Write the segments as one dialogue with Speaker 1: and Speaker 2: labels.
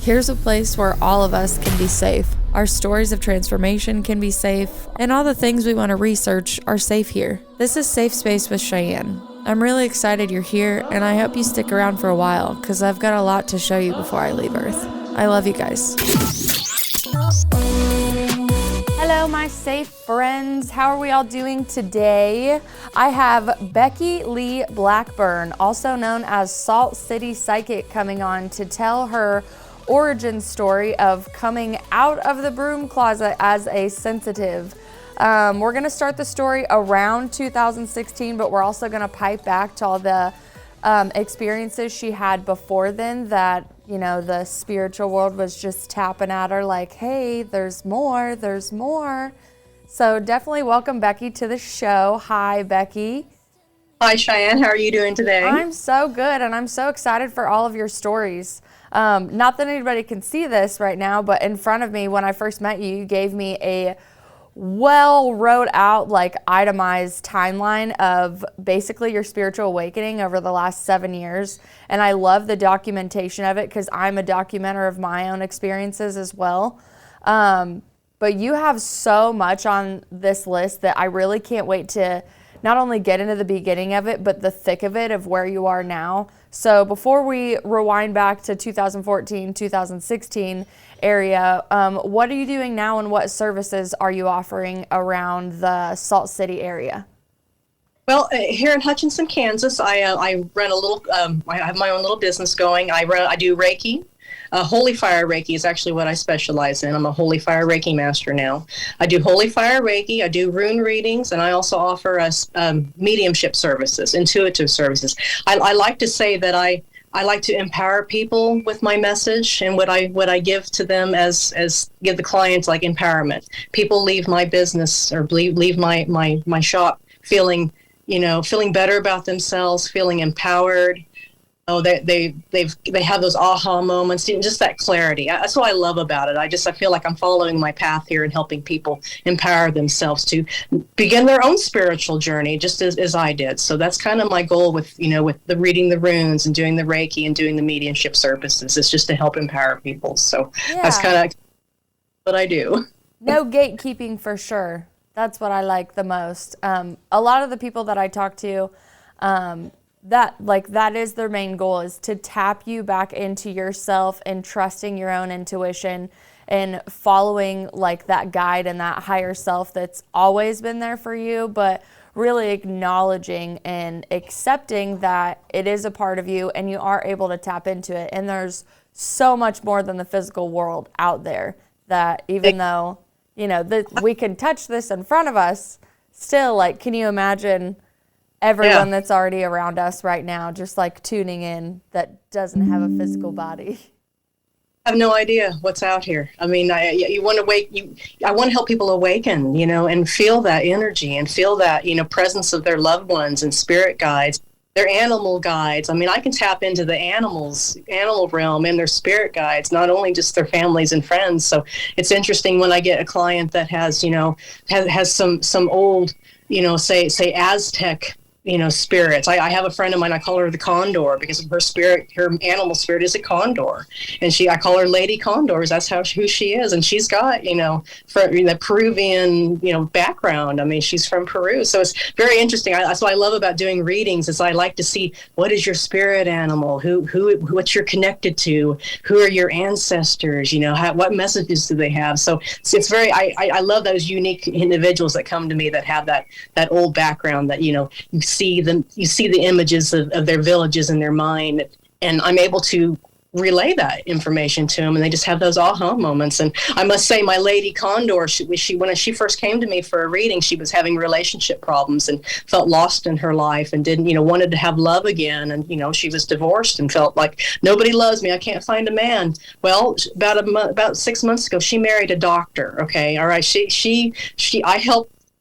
Speaker 1: Here's a place where all of us can be safe. Our stories of transformation can be safe, and all the things we want to research are safe here. This is Safe Space with Cheyenne. I'm really excited you're here, and I hope you stick around for a while, because I've got a lot to show you before I leave Earth. I love you guys. Hello, my safe friends. How are we all doing today? I have Becky Lee Blackburn, also known as Salt City Psychic, coming on to tell her origin story of coming out of the broom closet as a sensitive. We're going to start the story around 2016, but we're also going to pipe back to all the experiences she had before then that, you know, the spiritual world was just tapping at her like, hey, there's more, there's more. So definitely welcome Becky to the show. Hi, Becky.
Speaker 2: Hi, Cheyenne. How are you doing today?
Speaker 1: I'm so good, and I'm so excited for all of your stories. Not that anybody can see this right now, but in front of me, when I first met you, you gave me a well wrote out, like itemized timeline of basically your spiritual awakening over the last 7 years. And I love the documentation of it because I'm a documenter of my own experiences as well. But you have so much on this list that I really can't wait to not only get into the beginning of it, but the thick of it, of where you are now. So before we rewind back to 2014, 2016 area, what are you doing now, and what services are you offering around the Salt City area?
Speaker 2: Well, here in Hutchinson, Kansas, I run a little, I have my own little business going. I do Reiki. Holy Fire Reiki is actually what I specialize in. I'm a Holy Fire Reiki master now. I do Holy Fire Reiki, I do rune readings, and I also offer us mediumship services, intuitive services. I like to say that I like to empower people with my message, and what I give to them as give the clients like empowerment. People leave my business or leave my shop feeling better about themselves, feeling empowered. Oh, they have those aha moments, just that clarity. That's what I love about it. I feel like I'm following my path here and helping people empower themselves to begin their own spiritual journey, just as I did. So that's kind of my goal with the reading the runes and doing the Reiki and doing the mediumship services. It's just to help empower people. So That's kind of what I do.
Speaker 1: No gatekeeping for sure. That's what I like the most. A lot of the people that I talk to, that is their main goal, is to tap you back into yourself and trusting your own intuition and following like that guide and that higher self that's always been there for you, but really acknowledging and accepting that it is a part of you and you are able to tap into it. And there's so much more than the physical world out there, that even though, we can touch this in front of us, still, like, can you imagine everyone that's already around us right now, just like tuning in, that doesn't have a physical body?
Speaker 2: I have no idea what's out here. I mean, I want to help people awaken, and feel that energy and feel that, presence of their loved ones and spirit guides, their animal guides. I mean, I can tap into the animal realm and their spirit guides, not only just their families and friends. So it's interesting when I get a client that has some old, say Aztec, spirits. I have a friend of mine, I call her the Condor, because her spirit, her animal spirit is a condor. And I call her Lady Condors. That's who she is. And she's got, the Peruvian, background. I mean, she's from Peru. So it's very interesting. That's what I love about doing readings, is I like to see, what is your spirit animal? What you're connected to? Who are your ancestors? What messages do they have? So it's very, I love those unique individuals that come to me that have that old background, that, you see the images of their villages in their mind, and I'm able to relay that information to them, and they just have those aha moments. And I must say, my Lady Condor, when she first came to me for a reading, she was having relationship problems and felt lost in her life, and wanted to have love again. And she was divorced and felt like, nobody loves me, I can't find a man. Well, about 6 months ago, she married a doctor. Okay, all right.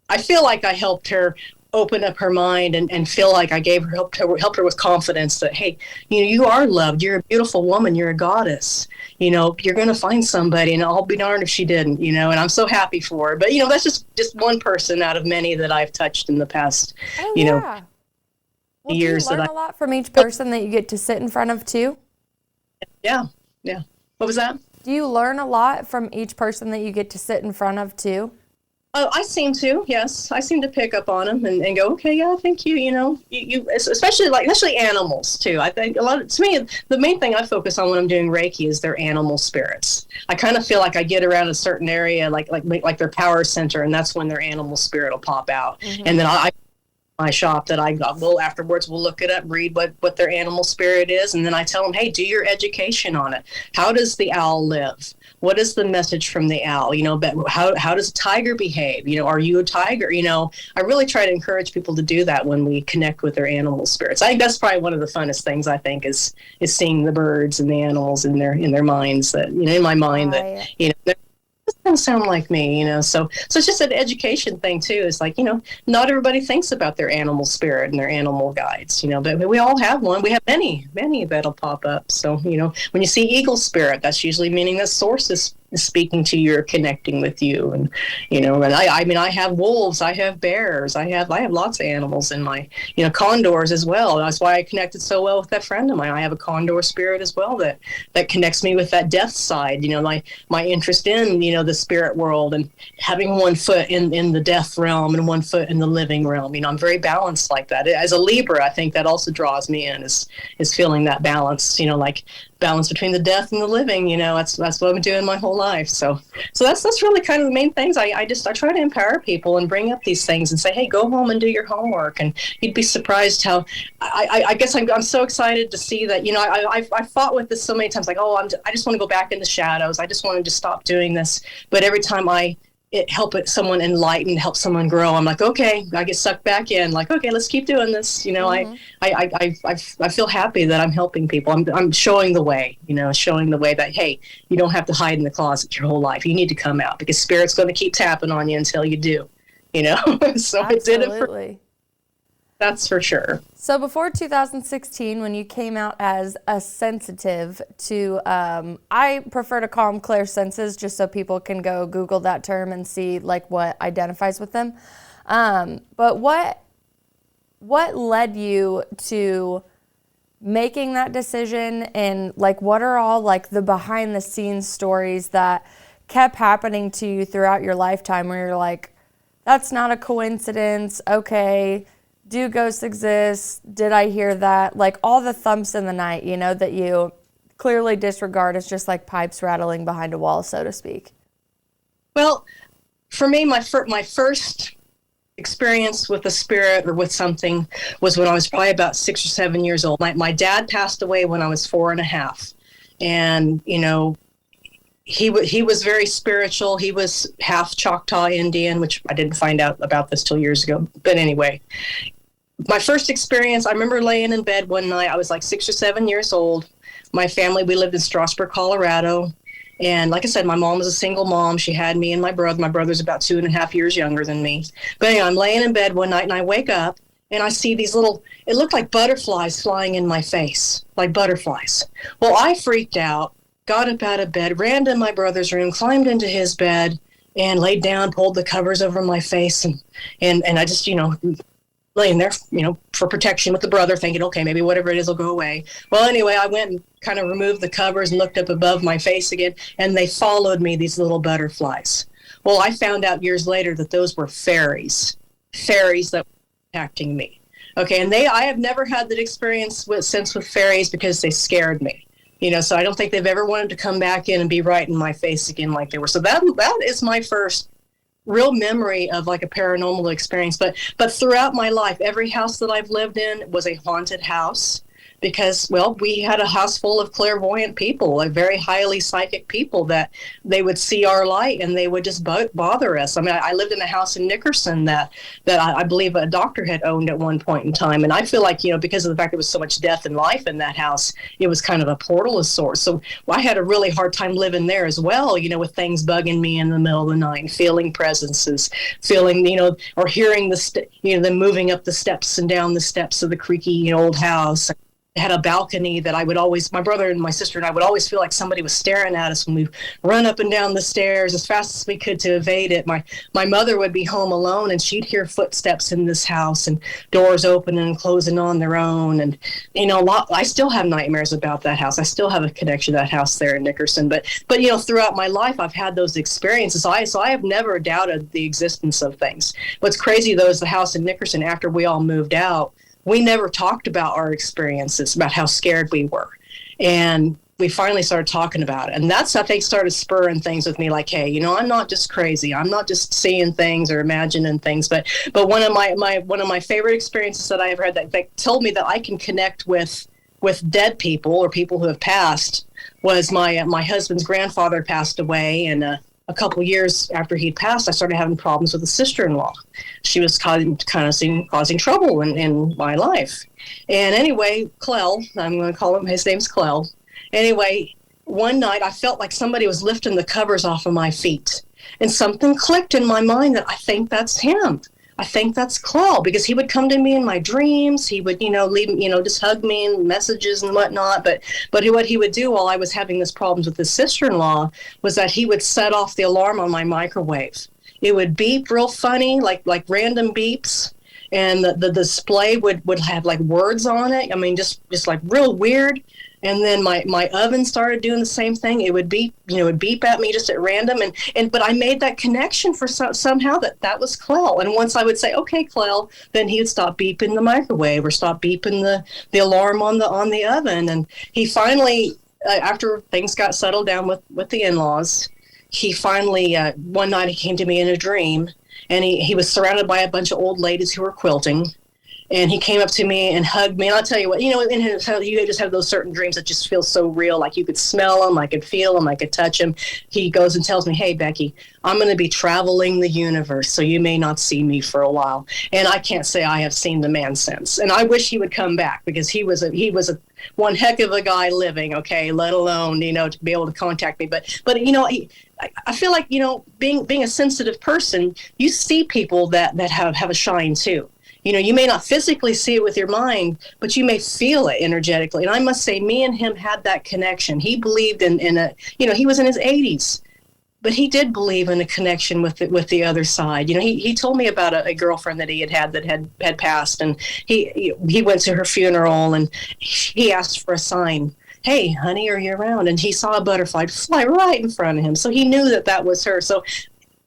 Speaker 2: I feel like I helped her open up her mind and feel like I helped her with confidence that, hey, you are loved. You're a beautiful woman. You're a goddess. You're going to find somebody, and I'll be darned if she didn't, and I'm so happy for her. But, that's just one person out of many that I've touched in the past,
Speaker 1: Well,
Speaker 2: years.
Speaker 1: Do you learn a lot from each person that you get to sit in front of too?
Speaker 2: Yeah. What was that?
Speaker 1: Do you learn a lot from each person that you get to sit in front of too?
Speaker 2: Oh, I seem to, yes. I seem to pick up on them and go, okay, yeah, thank you. You know, you especially animals too. I think to me, the main thing I focus on when I'm doing Reiki is their animal spirits. I kind of feel like I get around a certain area, like their power center, and that's when their animal spirit will pop out. And then my shop that I will afterwards we'll look it up, read what their animal spirit is, and then I tell them, hey, do your education on it. How does the owl live? What is the message from the owl? You know, but how does a tiger behave? You know, are you a tiger? You know, I really try to encourage people to do that when we connect with their animal spirits. I think that's probably one of the funnest things, I think, is seeing the birds and the animals in their minds, that, you know, in my mind, that, you know, this doesn't sound like me, you know. So it's just an education thing too. It's like, you know, not everybody thinks about their animal spirit and their animal guides, you know, but we all have one. We have many that'll pop up. So, you know, when you see eagle spirit, that's usually meaning that source is speaking to you or connecting with you. And, you know, and I mean, I have wolves, I have bears, I have lots of animals in my, you know, condors as well. That's why I connected so well with that friend of mine. I have a condor spirit as well that connects me with that death side, you know, my interest in, you know, the spirit world, and having one foot in the death realm and one foot in the living realm. You know, I'm very balanced like that. As a Libra, I think that also draws me in, is feeling that balance, you know, like balance between the death and the living. You know, that's what I've been doing my whole life. So that's really kind of the main things. I try to empower people and bring up these things and say, hey, go home and do your homework. And you'd be surprised how I guess I'm so excited to see that, you know, I fought with this so many times, like, oh, I just want to go back in the shadows. I just wanted to stop doing this. But every time someone enlighten, help someone grow, I'm like, okay, I get sucked back in, like, okay, let's keep doing this. You know, I feel happy that I'm helping people. I'm showing the way, you know, showing the way that, hey, you don't have to hide in the closet your whole life. You need to come out, because spirit's going to keep tapping on you until you do, you know. So
Speaker 1: Absolutely.
Speaker 2: It did it that's for sure.
Speaker 1: So before 2016, when you came out as a sensitive to, I prefer to call them clairsenses, just so people can go Google that term and see like what identifies with them. But what led you to making that decision, and like what are all like the behind the scenes stories that kept happening to you throughout your lifetime, where you're like, that's not a coincidence, okay, do ghosts exist? Did I hear that? Like all the thumps in the night, you know, that you clearly disregard as just like pipes rattling behind a wall, so to speak.
Speaker 2: Well, for me, my first experience with a spirit or with something was when I was probably about 6 or 7 years old. My dad passed away when I was 4.5. And, you know, he was very spiritual. He was half Choctaw Indian, which I didn't find out about this till years ago. But anyway, my first experience, I remember laying in bed one night. I was like 6 or 7 years old. My family, we lived in Strasburg, Colorado. And like I said, my mom was a single mom. She had me and my brother. My brother's about 2.5 years younger than me. But anyway, I'm laying in bed one night and I wake up and I see these it looked like butterflies flying in my face, like butterflies. Well, I freaked out, got up out of bed, ran to my brother's room, climbed into his bed and laid down, pulled the covers over my face. And I just, you know, laying there, you know, for protection with the brother, thinking, okay, maybe whatever it is will go away. Well, anyway, I went and kind of removed the covers and looked up above my face again, and they followed me, these little butterflies. Well, I found out years later that those were fairies that were protecting me. Okay, and I have never had that experience with fairies, because they scared me. You know, so I don't think they've ever wanted to come back in and be right in my face again like they were. So that is my first real memory of like a paranormal experience. But throughout my life, every house that I've lived in was a haunted house, because, well, we had a house full of clairvoyant people, like very highly psychic people, that they would see our light and they would just bother us. I mean, I lived in a house in Nickerson that I believe a doctor had owned at one point in time. And I feel like, you know, because of the fact there was so much death and life in that house, it was kind of a portal of sorts. So I had a really hard time living there as well, you know, with things bugging me in the middle of the night, feeling presences, feeling, you know, or hearing them moving up the steps and down the steps of the creaky, you know, old house. had a balcony that I would always, my brother and my sister and I would always feel like somebody was staring at us when we run up and down the stairs as fast as we could to evade it. My mother would be home alone, and she'd hear footsteps in this house and doors opening and closing on their own. And, I still have nightmares about that house. I still have a connection to that house there in Nickerson. But throughout my life, I've had those experiences. So I have never doubted the existence of things. What's crazy, though, is the house in Nickerson, after we all moved out, we never talked about our experiences, about how scared we were. And we finally started talking about it. And that's, I think, started spurring things with me, like, hey, I'm not just crazy. I'm not just seeing things or imagining things. But one of my favorite experiences that I ever had that told me that I can connect with dead people or people who have passed was my husband's grandfather passed away, and a couple years after he'd passed, I started having problems with a sister-in-law. She was causing trouble in my life. And anyway, Clell, I'm going to call him, his name's Clell. Anyway, one night I felt like somebody was lifting the covers off of my feet. And something clicked in my mind that I think that's him. I think that's Clell, because he would come to me in my dreams. He would, leave, just hug me and messages and whatnot. But what he would do while I was having this problems with his sister-in-law was that he would set off the alarm on my microwave. It would beep real funny, like random beeps. And the display would have like words on it. I mean, just like real weird. And then my oven started doing the same thing. It would beep, at me just at random. But I made that connection for somehow that was Clell. And once I would say, okay, Clell, then he would stop beeping the microwave or stop beeping the alarm on the oven. And he finally, after things got settled down with the in-laws, he finally, one night he came to me in a dream, and he was surrounded by a bunch of old ladies who were quilting. And he came up to me and hugged me. And I'll tell you what, you just have those certain dreams that just feel so real. Like you could smell them, I could feel them, I could touch them. He goes and tells me, hey, Becky, I'm going to be traveling the universe, so you may not see me for a while. And I can't say I have seen the man since. And I wish he would come back, because he was a one heck of a guy living, okay, let alone, to be able to contact me. But I feel like, being a sensitive person, you see people that have a shine too. You may not physically see it with your mind, but you may feel it energetically. And I must say, me and him had that connection. He believed in he was in his 80s, but he did believe in a connection with the other side. He told me about a girlfriend that he had that had passed, and he went to her funeral, and he asked for a sign. Hey, honey, are you around? And he saw a butterfly fly right in front of him. So he knew that was her. So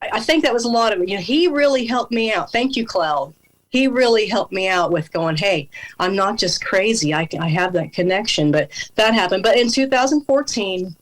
Speaker 2: I think that was a lot of it. He really helped me out. Thank you, Cloud. He really helped me out with going, hey, I'm not just crazy. I have that connection. But that happened. But in 2014,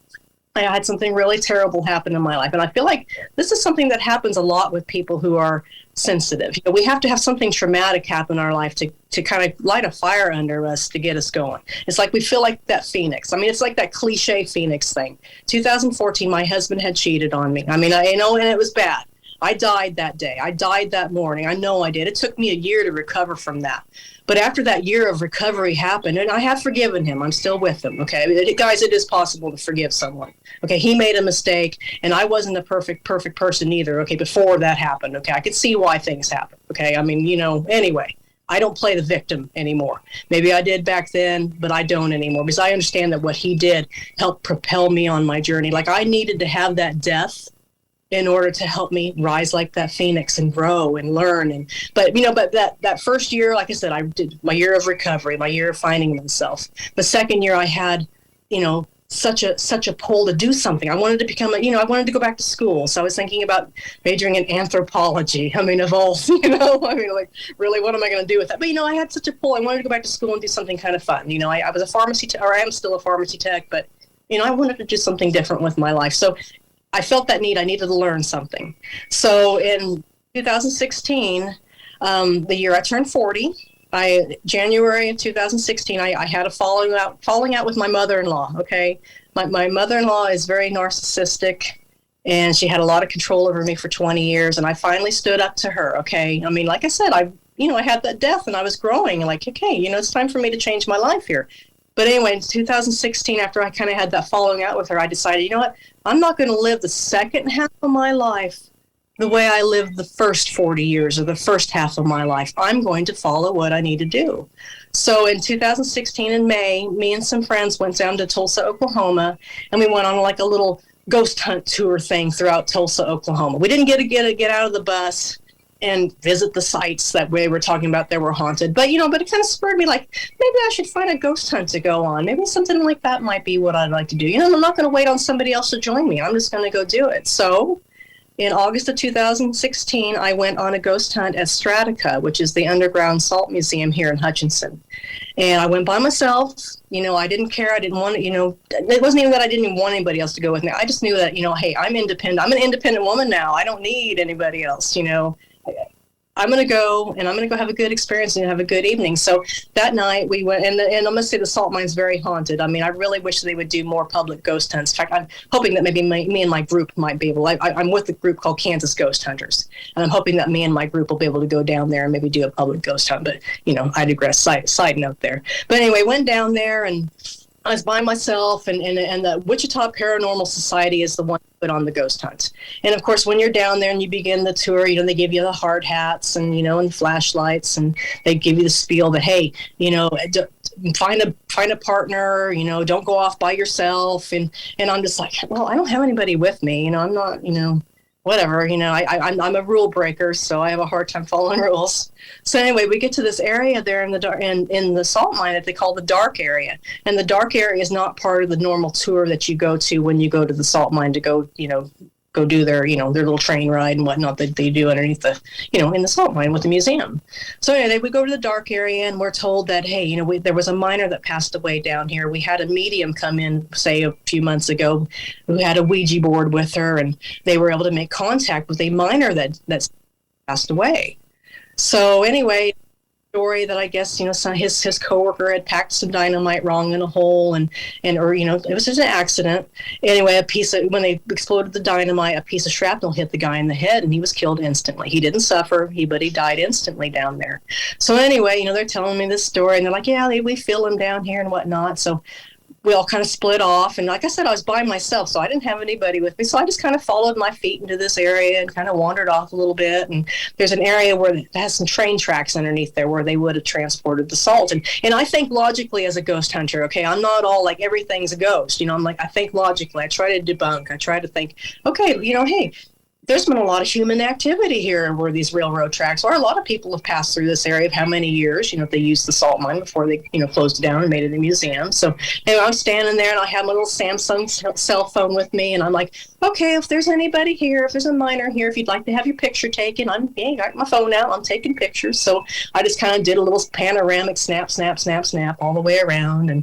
Speaker 2: I had something really terrible happen in my life. And I feel like this is something that happens a lot with people who are sensitive. We have to have something traumatic happen in our life to kind of light a fire under us to get us going. It's like we feel like that phoenix. I mean, it's like that cliche phoenix thing. 2014, my husband had cheated on me. I mean, and it was bad. I died that day. I died that morning. I know I did. It took me a year to recover from that. But after that year of recovery happened, and I have forgiven him. I'm still with him, okay? Guys, it is possible to forgive someone. Okay, he made a mistake, and I wasn't a perfect person either, okay, before that happened, okay? I could see why things happened, okay? I mean, anyway, I don't play the victim anymore. Maybe I did back then, but I don't anymore, because I understand that what he did helped propel me on my journey. Like, I needed to have that death in order to help me rise like that phoenix and grow and learn. But that first year, like I said, I did my year of recovery, my year of finding myself. The second year I had, such a pull to do something. I wanted to become I wanted to go back to school. So I was thinking about majoring in anthropology. I mean, of all, like, really, what am I going to do with that? But, I had such a pull. I wanted to go back to school and do something kind of fun. I was a pharmacy or I am still a pharmacy tech, but, I wanted to do something different with my life. So I felt that need. I needed to learn something. So in 2016, the year I turned 40, January of 2016, I had a falling out with my mother-in-law. Okay, my mother-in-law is very narcissistic, and she had a lot of control over me for 20 years. And I finally stood up to her. Okay, I mean, like I said, I had that death, and I was growing. Like, okay, it's time for me to change my life here. But anyway, in 2016, after I kind of had that falling out with her, I decided, you know what? I'm not going to live the second half of my life the way I lived the first 40 years or the first half of my life. I'm going to follow what I need to do. So in 2016 in May, me and some friends went down to Tulsa, Oklahoma, and we went on like a little ghost hunt tour thing throughout Tulsa, Oklahoma. We didn't get out of the bus and visit the sites that we were talking about that were haunted. But, but it kind of spurred me like, maybe I should find a ghost hunt to go on. Maybe something like that might be what I'd like to do. I'm not going to wait on somebody else to join me. I'm just going to go do it. So in August of 2016, I went on a ghost hunt at Stratica, which is the underground salt museum here in Hutchinson. And I went by myself. I didn't care. I didn't want to, it wasn't even that I didn't even want anybody else to go with me. I just knew that, hey, I'm independent. I'm an independent woman now. I don't need anybody else, I'm going to go, and I'm going to go have a good experience and have a good evening. So that night we went, and I'm going to say the salt mine's very haunted. I mean, I really wish they would do more public ghost hunts. In fact, I'm hoping that maybe me and my group might be able, I'm with a group called Kansas Ghost Hunters, and I'm hoping that me and my group will be able to go down there and maybe do a public ghost hunt. But, I digress, side note there. But anyway, went down there, and I was by myself, and the Wichita Paranormal Society is the one who put on the ghost hunt. And of course, when you're down there and you begin the tour, they give you the hard hats and, and flashlights, and they give you the spiel that, hey, find a partner, don't go off by yourself. And I'm just like, well, I don't have anybody with me. I'm not, whatever, I'm a rule breaker, so I have a hard time following rules. So anyway, we get to this area there in the salt mine that they call the dark area. And the dark area is not part of the normal tour that you go to when you go to the salt mine to go do their, their little train ride and whatnot that they do underneath the, in the salt mine with the museum. So anyway, we go to the dark area, and we're told that, hey, there was a miner that passed away down here. We had a medium come in, say, a few months ago, who had a Ouija board with her, and they were able to make contact with a miner that's passed away. So anyway, story that I guess, his coworker had packed some dynamite wrong in a hole, or it was just an accident. Anyway, when they exploded the dynamite, a piece of shrapnel hit the guy in the head, and he was killed instantly. He didn't suffer, but he died instantly down there. So anyway, they're telling me this story, and they're like, yeah, we feel him down here and whatnot. So we all kind of split off. And like I said, I was by myself, so I didn't have anybody with me. So I just kind of followed my feet into this area and kind of wandered off a little bit. And there's an area where it has some train tracks underneath there where they would have transported the salt. And I think logically as a ghost hunter, okay, I'm not all like everything's a ghost. I'm like, I think logically. I try to debunk. I try to think, okay, hey, there's been a lot of human activity here where these railroad tracks are. A lot of people have passed through this area of how many years, they used the salt mine before they, closed it down and made it a museum. So anyway, I'm standing there, and I have my little Samsung cell phone with me, and I'm like, okay, if there's anybody here, if there's a miner here, if you'd like to have your picture taken, got my phone out, I'm taking pictures. So I just kind of did a little panoramic snap all the way around, and,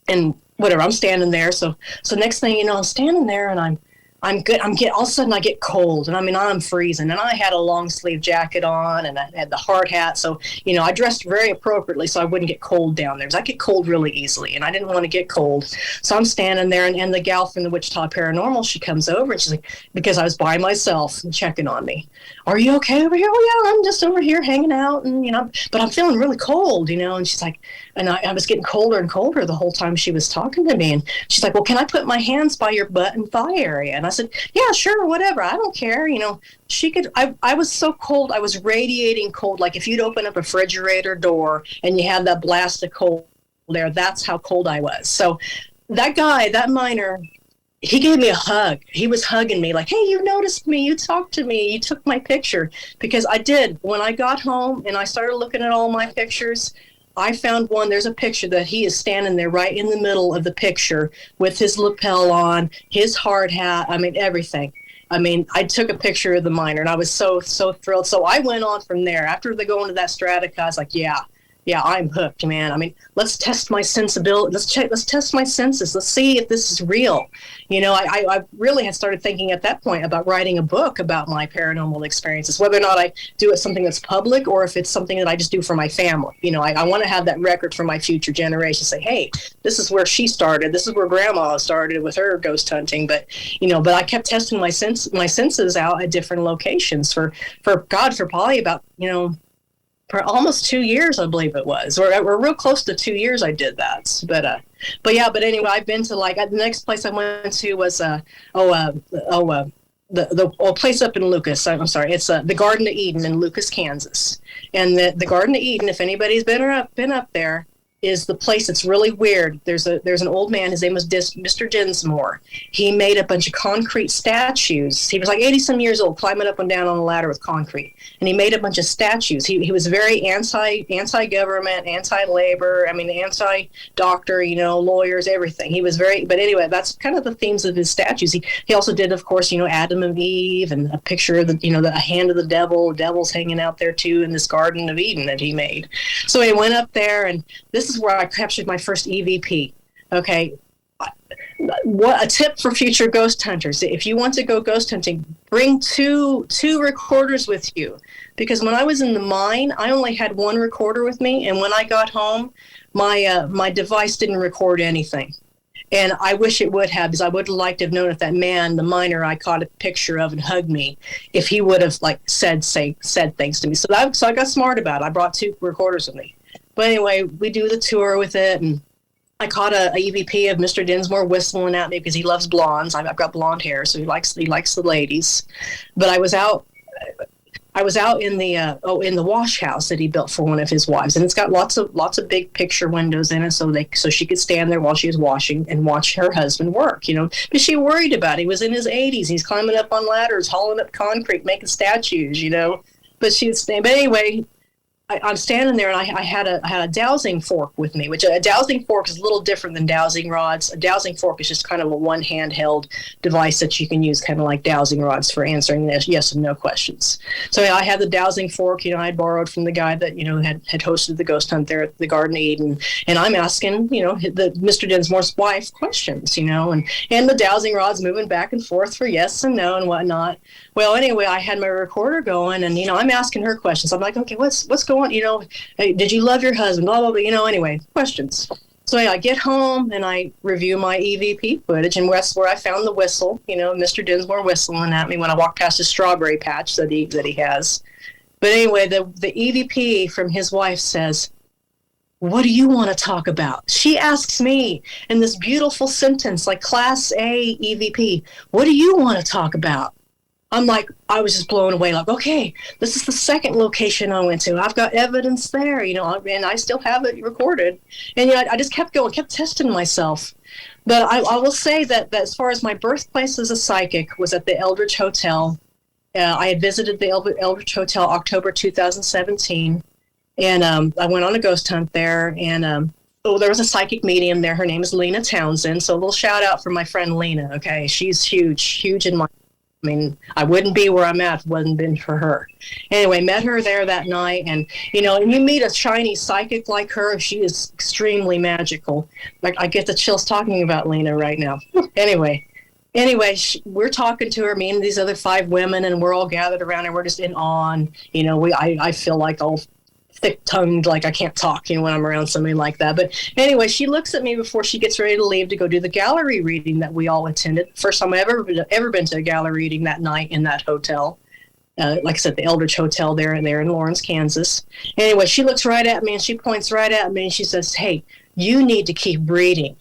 Speaker 2: and whatever, I'm standing there. So next thing I'm standing there, and I'm good. All of a sudden I get cold, and I'm freezing, and I had a long sleeve jacket on, and I had the hard hat. So, I dressed very appropriately so I wouldn't get cold down there, because I get cold really easily, and I didn't want to get cold. So I'm standing there, and the gal from the Wichita Paranormal, she comes over, and she's like, because I was by myself and checking on me. Are you okay over here? Oh yeah, I'm just over here hanging out, and, but I'm feeling really cold, and she's like, and I was getting colder and colder the whole time she was talking to me. And she's like, well, can I put my hands by your butt and thigh area? And I said, yeah, sure, whatever. I don't care. She could, I was so cold. I was radiating cold. Like if you'd open up a refrigerator door and you had that blast of cold there, that's how cold I was. So that guy, that miner, he gave me a hug. He was hugging me like, hey, you noticed me. You talked to me. You took my picture. Because I did. When I got home and I started looking at all my pictures, I found one. There's a picture that he is standing there right in the middle of the picture with his lapel on, his hard hat. Everything. I took a picture of the miner, and I was so thrilled. So I went on from there. After they go into that Stratica, I was like, yeah, I'm hooked, man. Let's test my sensibility. Let's test my senses. Let's see if this is real. I really had started thinking at that point about writing a book about my paranormal experiences, whether or not I do it something that's public or if it's something that I just do for my family. I want to have that record for my future generation. Say, hey, this is where she started. This is where Grandma started with her ghost hunting. But I kept testing my senses out at different locations for probably about for almost 2 years, I believe it was. We're real close to 2 years I did that. But anyway, I've been to the next place I went to was the place up in Lucas. I'm sorry, it's the Garden of Eden in Lucas, Kansas. And the Garden of Eden, if anybody's been up there, is the place that's really weird. There's an old man. His name was Mr. Dinsmore. He made a bunch of concrete statues. He was like 80-some years old, climbing up and down on a ladder with concrete. And he made a bunch of statues. He was very anti-government, anti-labor. I mean, anti-doctor, lawyers, everything. He was very, but anyway, that's kind of the themes of his statues. He also did, of course, Adam and Eve, and a picture of the hand of the devil. Devil's hanging out there too in this Garden of Eden that he made. So he went up there, and this is where I captured my first EVP. Okay. What a tip for future ghost hunters. If you want to go ghost hunting, bring two recorders with you. Because when I was in the mine, I only had one recorder with me. And when I got home, my device didn't record anything. And I wish it would have, because I would have liked to have known if that man, the miner I caught a picture of and hugged me, if he would have said things to me. So I got smart about it. I brought two recorders with me. But anyway, we do the tour with it, and I caught a EVP of Mr. Dinsmore whistling at me because he loves blondes. I've got blonde hair, so he likes the ladies. But I was out in the wash house that he built for one of his wives, and it's got lots of big picture windows in it, so she could stand there while she was washing and watch her husband work. But she worried about it. He was in his 80s. He's climbing up on ladders, hauling up concrete, making statues. But she would stand. But anyway, I'm standing there, and I had a dowsing fork with me, which a dowsing fork is a little different than dowsing rods. A dowsing fork is just kind of a one handheld device that you can use kind of like dowsing rods for answering yes and no questions. So I had the dowsing fork, I had borrowed from the guy that, had hosted the ghost hunt there at the Garden of Eden. And I'm asking, the Mr. Dinsmore's wife questions, and the dowsing rod's moving back and forth for yes and no and whatnot. Well, anyway, I had my recorder going, and, I'm asking her questions. I'm like, okay, what's going on? Hey, did you love your husband? Blah, blah, blah, anyway, questions. So I get home, and I review my EVP footage, and that's where I found the whistle, Mr. Dinsmore whistling at me when I walked past his strawberry patch that he has. But anyway, the EVP from his wife says, "What do you want to talk about?" She asks me in this beautiful sentence, like Class A EVP, "What do you want to talk about?" I'm like, I was just blown away. Like, okay, this is the second location I went to. I've got evidence there, and I still have it recorded. And I just kept going, kept testing myself. But I will say that as far as my birthplace as a psychic was at the Eldridge Hotel. I had visited the Eldridge Hotel October 2017, and I went on a ghost hunt there. And there was a psychic medium there. Her name is Lena Townsend. So a little shout out for my friend Lena. Okay, she's huge in my. I mean, I wouldn't be where I'm at if it wasn't been for her. Anyway, met her there that night, and and you meet a shiny psychic like her, she is extremely magical. Like, I get the chills talking about Lena right now. Anyway, we're talking to her, me and these other 5 women, and we're all gathered around, and we're just in awe. And, I feel like all thick-tongued, like I can't talk, when I'm around somebody like that. But anyway, she looks at me before she gets ready to leave to go do the gallery reading that we all attended. First time I've ever been to a gallery reading that night in that hotel. Like I said, the Eldridge Hotel there in Lawrence, Kansas. Anyway, she looks right at me, and she points right at me, and she says, "Hey, you need to keep reading."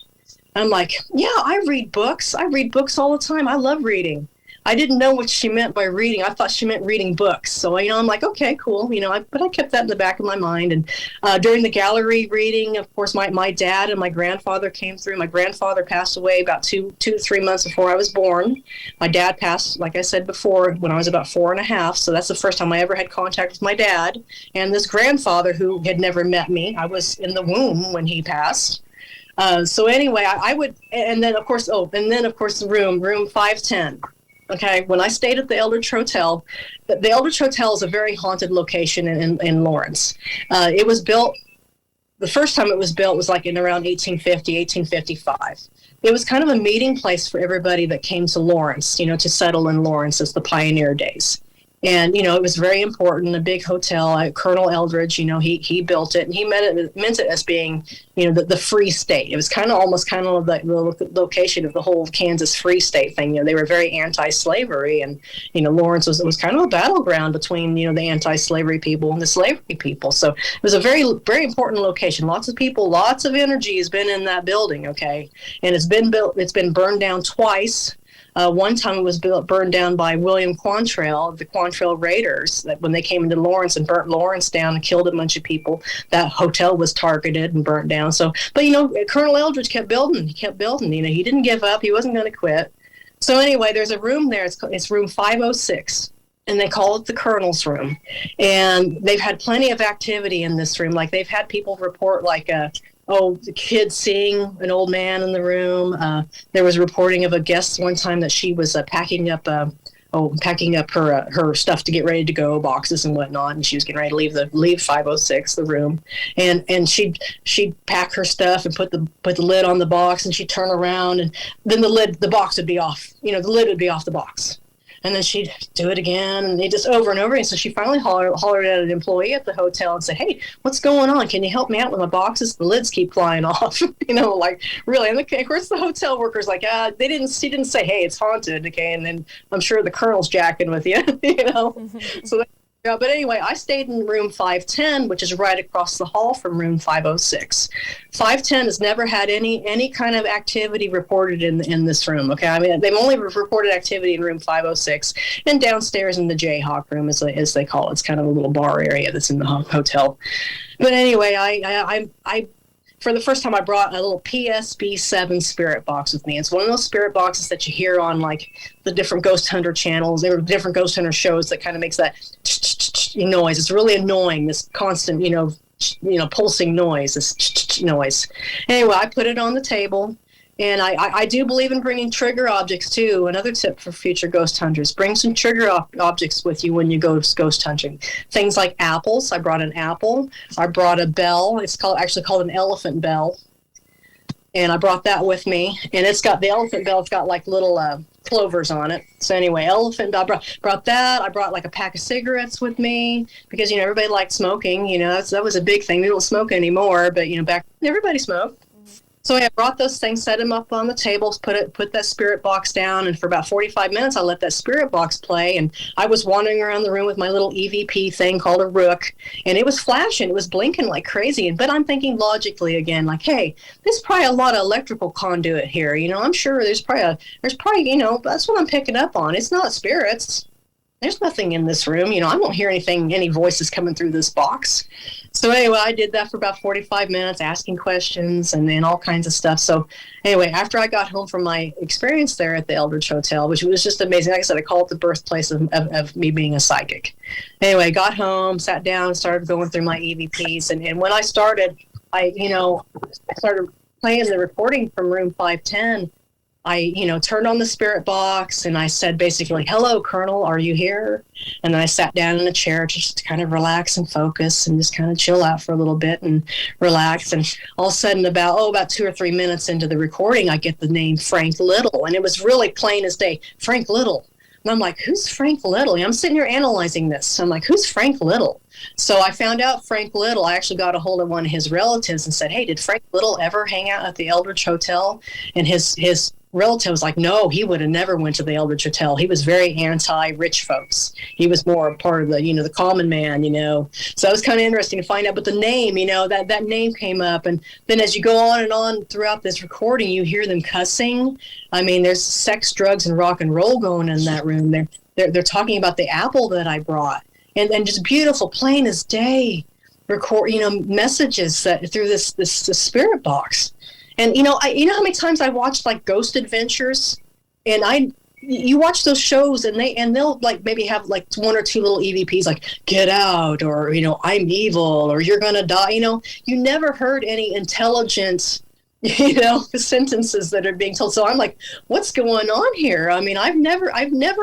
Speaker 2: I'm like, yeah, I read books. I read books all the time. I love reading. I didn't know what she meant by reading. I thought she meant reading books. So, I'm like, okay, cool. But I kept that in the back of my mind. And during the gallery reading, of course, my dad and my grandfather came through. My grandfather passed away about 2 to 3 months before I was born. My dad passed, like I said before, when I was about 4.5. So that's the first time I ever had contact with my dad. And this grandfather who had never met me, I was in the womb when he passed. So anyway, I would, and then of course the room 510. Okay, when I stayed at the Eldridge Hotel, the Eldridge Hotel is a very haunted location in Lawrence. It was built, the first time it was built was like in around 1850, 1855. It was kind of a meeting place for everybody that came to Lawrence, to settle in Lawrence as the pioneer days. And, it was very important, a big hotel. Colonel Eldridge, he built it, and he meant it as being, the free state. It was almost the location of the whole Kansas free state thing. They were very anti-slavery, and, Lawrence was kind of a battleground between, the anti-slavery people and the slavery people. So it was a very, very important location. Lots of people, lots of energy has been in that building, okay? And it's been burned down twice. One time it was burned down by William Quantrill, the Quantrill Raiders, that when they came into Lawrence and burnt Lawrence down and killed a bunch of people, that hotel was targeted and burnt down. So, but Colonel Eldridge kept building. He kept building. He didn't give up. He wasn't going to quit. So anyway, there's a room there. It's room 506. And they call it the Colonel's Room. And they've had plenty of activity in this room. Like, they've had people report, like, the kid seeing an old man in the room. There was reporting of a guest one time that she was packing up her stuff to get ready to go, boxes and whatnot, and she was getting ready to leave 506, the room. And she'd pack her stuff and put the lid on the box, and she'd turn around, and then the box would be off. The lid would be off the box. And then she'd do it again, and they just over and over. And so she finally hollered at an employee at the hotel and said, "Hey, what's going on? Can you help me out with my boxes? The lids keep flying off." Like, really. And of course, the hotel worker's like, she didn't say, "Hey, it's haunted." Okay. And then I'm sure the Colonel's jacking with you,
Speaker 1: Mm-hmm.
Speaker 2: So yeah, but anyway, I stayed in room 510, which is right across the hall from room 506. 510 has never had any kind of activity reported in this room. Okay, I mean, they've only reported activity in room 506 and downstairs in the Jayhawk room, as they call it. It's kind of a little bar area that's in the hotel. But anyway, I for the first time, I brought a little PSB7 spirit box with me. It's one of those spirit boxes that you hear on, like, the different ghost hunter channels. There were different ghost hunter shows that kind of makes that noise. It's really annoying, this constant, pulsing noise, this noise. Anyway, I put it on the table. And I do believe in bringing trigger objects, too. Another tip for future ghost hunters: bring some trigger objects with you when you go ghost hunting. Things like apples. I brought an apple. I brought a bell. It's actually called an elephant bell. And I brought that with me. And the elephant bell, it's got like little clovers on it. So anyway, elephant bell. Brought that. I brought like a pack of cigarettes with me because, everybody liked smoking. That was a big thing. We don't smoke anymore, but, back then everybody smoked. So I brought those things, set them up on the tables, put that spirit box down, and for about 45 minutes, I let that spirit box play. And I was wandering around the room with my little EVP thing called a Rook, and it was flashing, it was blinking like crazy. But I'm thinking logically again, like, hey, there's probably a lot of electrical conduit here. I'm sure there's probably that's what I'm picking up on. It's not spirits. There's nothing in this room. I won't hear any voices coming through this box. So anyway, I did that for about 45 minutes, asking questions and then all kinds of stuff. So anyway, after I got home from my experience there at the Eldridge Hotel, which was just amazing. Like I said, I call it the birthplace of me being a psychic. Anyway, I got home, sat down, started going through my EVPs. And when I started, I started playing the recording from room 510. I, turned on the spirit box and I said basically, "Hello, Colonel, are you here?" And then I sat down in a chair just to kind of relax and focus and just kind of chill out for a little bit and relax. And all of a sudden, about 2 or 3 minutes into the recording, I get the name Frank Little. And it was really plain as day, Frank Little. And I'm like, who's Frank Little? I'm sitting here analyzing this. So I'm like, who's Frank Little? So I found out Frank Little. I actually got a hold of one of his relatives and said, "Hey, did Frank Little ever hang out at the Eldridge Hotel?" And his relative was like, "No, he would have never went to the Eldridge Hotel. He was very anti-rich folks. He was more a part of the common man, So it was kind of interesting to find out. But the name, that name came up. And then as you go on and on throughout this recording, you hear them cussing. I mean, there's sex, drugs, and rock and roll going in that room. They're talking about the apple that I brought. And just beautiful, plain as day, record, messages that through this spirit box. And, how many times I watched like Ghost Adventures, and you watch those shows and they'll like maybe have like 1 or 2 little EVPs like "get out" or, "I'm evil" or "you're going to die." You never heard any intelligent, sentences that are being told. So I'm like, what's going on here? I mean, I've never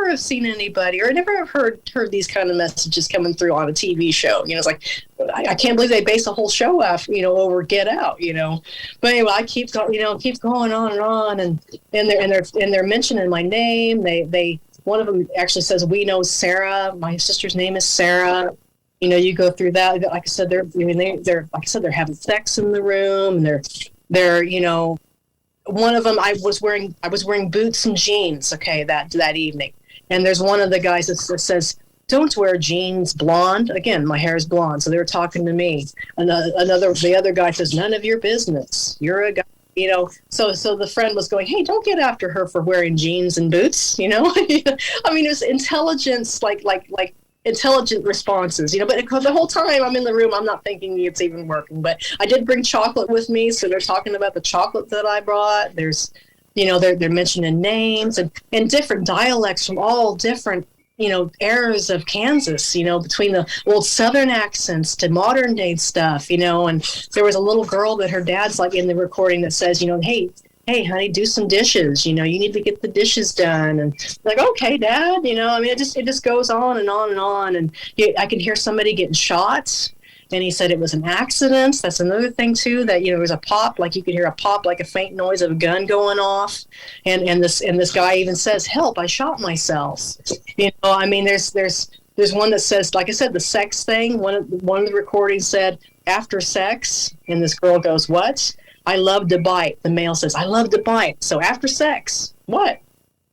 Speaker 2: have seen anybody or never have heard these kind of messages coming through on a TV show. It's like, I can't believe they base a whole show off, over "get out," But anyway, I keep going on and on, and they're mentioning my name. They one of them actually says, "We know Sarah. My sister's name is Sarah." You go through that. Like I said, they're having sex in the room, and they're one of them, I was wearing boots and jeans, okay, that evening. And there's one of the guys that says, "Don't wear jeans, blonde." Again, my hair is blonde, so they were talking to me. The other guy says, "None of your business. You're a guy, So the friend was going, hey, don't get after her for wearing jeans and boots, I mean, it was intelligence, like intelligent responses, but the whole time I'm in the room, I'm not thinking it's even working. But I did bring chocolate with me, so they're talking about the chocolate that I brought. There's, they're mentioning names and different dialects from all different eras of Kansas, between the old Southern accents to modern day stuff, and there was a little girl that her dad's like in the recording that says, hey, honey, do some dishes, you need to get the dishes done. And like, okay, Dad, I mean, it just goes on and on and on. And I could hear somebody getting shot. And he said it was an accident. That's another thing too, that, there was a pop, like you could hear a pop, like a faint noise of a gun going off. And this guy even says, help, I shot myself. I mean, there's one that says, like I said, the sex thing. One of the recordings said, after sex. And this girl goes, what? I love to bite. The male says, I love to bite. So after sex, what?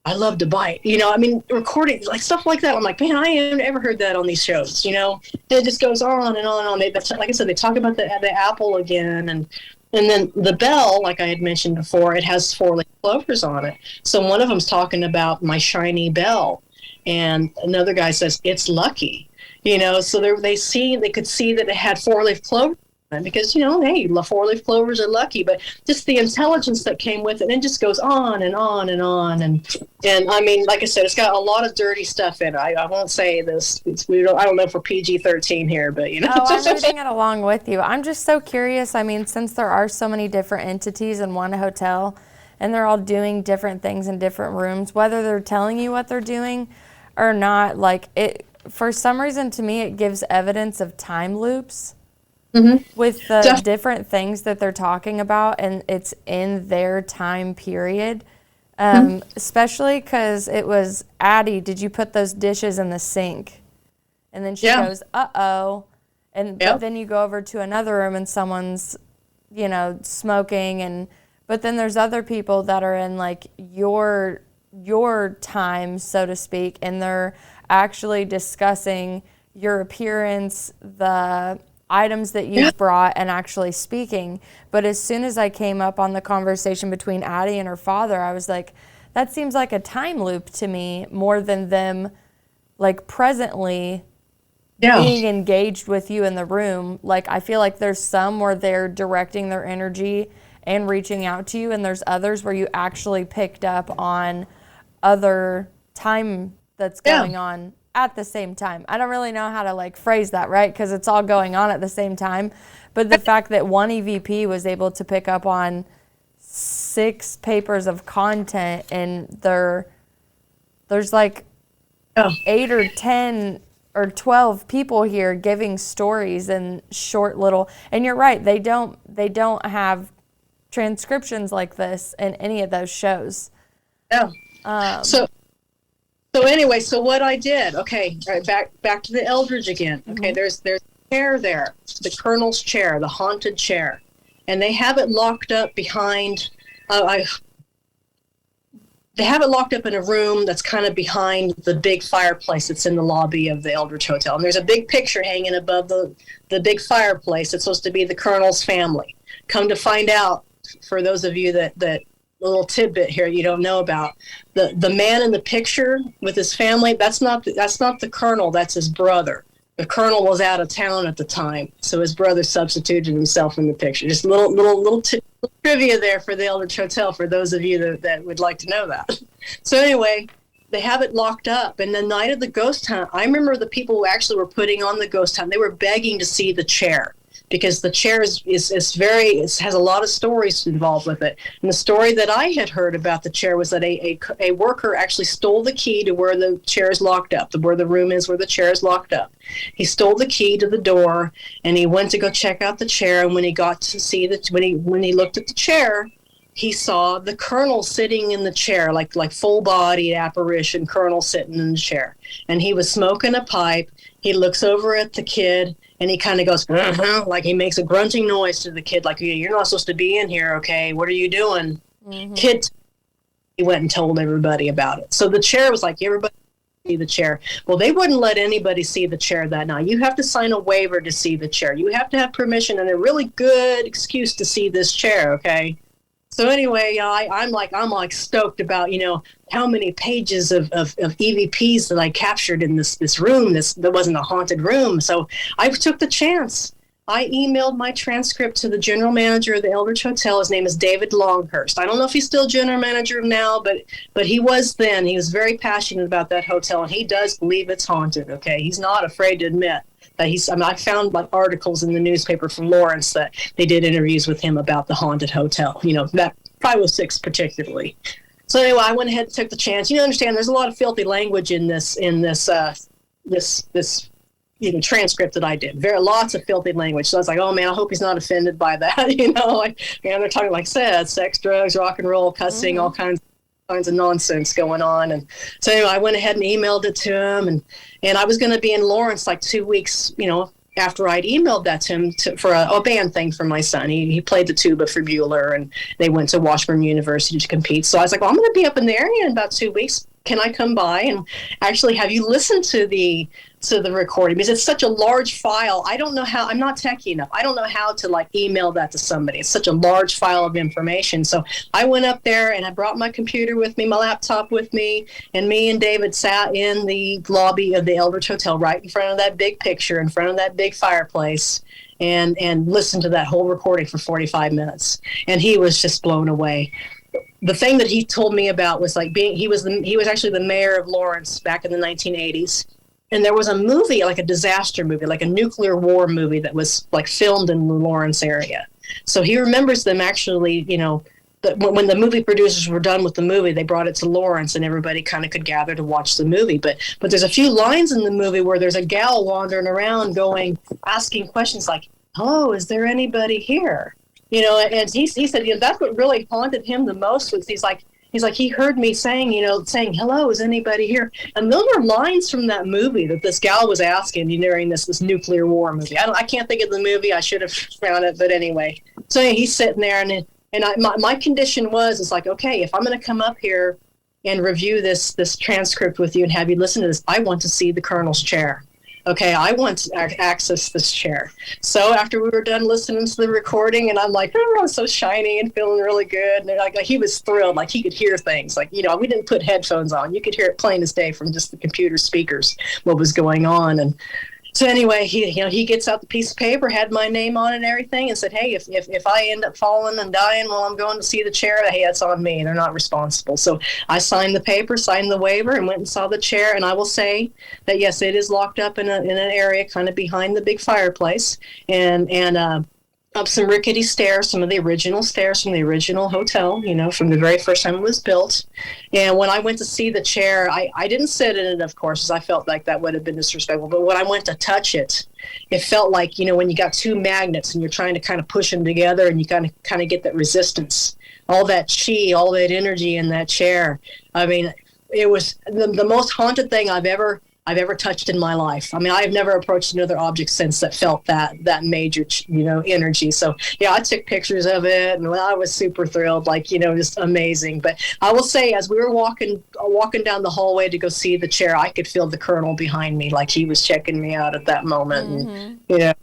Speaker 2: I love to bite. I mean, recording, like stuff like that. I'm like, man, I haven't ever heard that on these shows, It just goes on and on and on. Like I said, they talk about the apple again. And then the bell, like I had mentioned before, it has 4-leaf clovers on it. So one of them's talking about my shiny bell. And another guy says, it's lucky. So they could see that it had 4-leaf clovers. Because, hey, 4-leaf clovers are lucky, but just the intelligence that came with it, and it just goes on and on and on. And I mean, like I said, it's got a lot of dirty stuff in it. I won't say this. I don't know if we're PG-13 here, but,
Speaker 1: Oh, I'm reading it along with you. I'm just so curious. I mean, since there are so many different entities in one hotel, and they're all doing different things in different rooms, whether they're telling you what they're doing or not, like it, for some reason, to me, it gives evidence of time loops. Mm-hmm. With the different things that they're talking about, and it's in their time period. Especially because it was, Addie, did you put those dishes in the sink? And then she goes, uh-oh. But then you go over to another room and someone's, smoking. But then there's other people that are in like your time, so to speak, and they're actually discussing your appearance, the items that you've brought, and actually speaking. But as soon as I came up on the conversation between Addie and her father, I was like, that seems like a time loop to me more than them like presently being engaged with you in the room. Like I feel like there's some where they're directing their energy and reaching out to you, and there's others where you actually picked up on other time that's going on at the same time. I don't really know how to like phrase that, right? Because it's all going on at the same time. But the fact that one EVP was able to pick up on 6 papers of content, and there's like 8 or 10 or 12 people here giving stories and short little, and you're right, they don't have transcriptions like this in any of those shows.
Speaker 2: So anyway, so what I did, okay, all right, back to the Eldridge again. Okay, there's a chair there, the Colonel's chair, the haunted chair, and they have it locked up behind. They have it locked up in a room that's kind of behind the big fireplace that's in the lobby of the Eldridge Hotel. And there's a big picture hanging above the big fireplace that's supposed to be the Colonel's family. Come to find out, for those of you that little tidbit here you don't know about, the man in the picture with his family, that's not the Colonel, that's his brother. The Colonel was out of town at the time, so his brother substituted himself in the picture. Just little trivia there for the Eldridge Hotel for those of you that would like to know that. So anyway, they have it locked up, and the night of the ghost hunt, I remember the people who actually were putting on the ghost hunt, they were begging to see the chair, because the chair has a lot of stories involved with it. And the story that I had heard about the chair was that a worker actually stole the key to where the chair is locked up, where the room is where the chair is locked up. He stole the key to the door, and he went to go check out the chair. And when he got to see when he looked at the chair, he saw the Colonel sitting in the chair, like full-bodied apparition Colonel sitting in the chair. And he was smoking a pipe. He looks over at the kid, and he kind of goes, like he makes a grunting noise to the kid, like, you're not supposed to be in here, okay? What are you doing? Mm-hmm. Kid, he went and told everybody about it. So the chair was like, everybody see the chair. Well, they wouldn't let anybody see the chair that night. You have to sign a waiver to see the chair. You have to have permission and a really good excuse to see this chair, okay? So anyway, I'm like stoked about, how many pages of EVPs that I captured in this room. That wasn't a haunted room. So I took the chance. I emailed my transcript to the general manager of the Eldridge Hotel. His name is David Longhurst. I don't know if he's still general manager now, but he was then. He was very passionate about that hotel, and he does believe it's haunted. Okay, he's not afraid to admit that I found like articles in the newspaper from Lawrence that they did interviews with him about the haunted hotel. That 506 particularly. So anyway, I went ahead and took the chance. Understand there's a lot of filthy language in this transcript that I did. Lots of filthy language. So I was like, oh man, I hope he's not offended by that. They're talking like sex, drugs, rock and roll, cussing, all kinds of nonsense going on. And so anyway, I went ahead and emailed it to him, and I was going to be in Lawrence like 2 weeks, after I'd emailed that to him for a band thing for my son. He played the tuba for Bueller, and they went to Washburn University to compete. So I was like, well, I'm going to be up in the area in about 2 weeks. Can I come by and actually have you listen to the recording? Because it's such a large file. I don't know how. I'm not techie enough. I don't know how to like email that to somebody. It's such a large file of information. So I went up there and I brought my computer with me, my laptop with me, and me and David sat in the lobby of the Eldridge Hotel right in front of that big picture, in front of that big fireplace, and listened to that whole recording for 45 minutes. And he was just blown away. The thing that he told me about was like he was actually the mayor of Lawrence back in the 1980s. And there was a movie, like a disaster movie, like a nuclear war movie that was like filmed in the Lawrence area. So he remembers them actually, when the movie producers were done with the movie, they brought it to Lawrence and everybody kind of could gather to watch the movie. But there's a few lines in the movie where there's a gal wandering around asking questions like, hello, is there anybody here? And he said, that's what really haunted him the most was he's like, he heard me saying, hello, is anybody here? And those are lines from that movie that this gal was asking during this nuclear war movie. I can't think of the movie. I should have found it, but anyway. So he's sitting there, and my condition was like, okay, if I'm going to come up here and review this transcript with you and have you listen to this, I want to see the colonel's chair. Okay, I want to access this chair. So after we were done listening to the recording, and I'm like, oh, I'm so shiny and feeling really good. And like he was thrilled, like he could hear things. Like, we didn't put headphones on. You could hear it plain as day from just the computer speakers, what was going on. And so anyway, he gets out the piece of paper, had my name on it and everything, and said, hey, if I end up falling and dying while I'm going to see the chair, hey, that's on me. They're not responsible. So I signed the paper, signed the waiver, and went and saw the chair. And I will say that, yes, it is locked up in an area kind of behind the big fireplace, and up some rickety stairs, some of the original stairs from the original hotel, from the very first time it was built. And when I went to see the chair, I didn't sit in it, of course, because I felt like that would have been disrespectful. But when I went to touch it, it felt like, when you got two magnets and you're trying to kind of push them together and you kind of get that resistance, all that chi, all that energy in that chair. I mean, it was the most haunted thing I've ever touched in my life. I mean, I've never approached another object since that felt that major, energy. So yeah, I took pictures of it, and I was super thrilled, like, just amazing. But I will say, as we were walking down the hallway to go see the chair, I could feel the colonel behind me, like he was checking me out at that moment.
Speaker 1: Mm-hmm.
Speaker 2: And,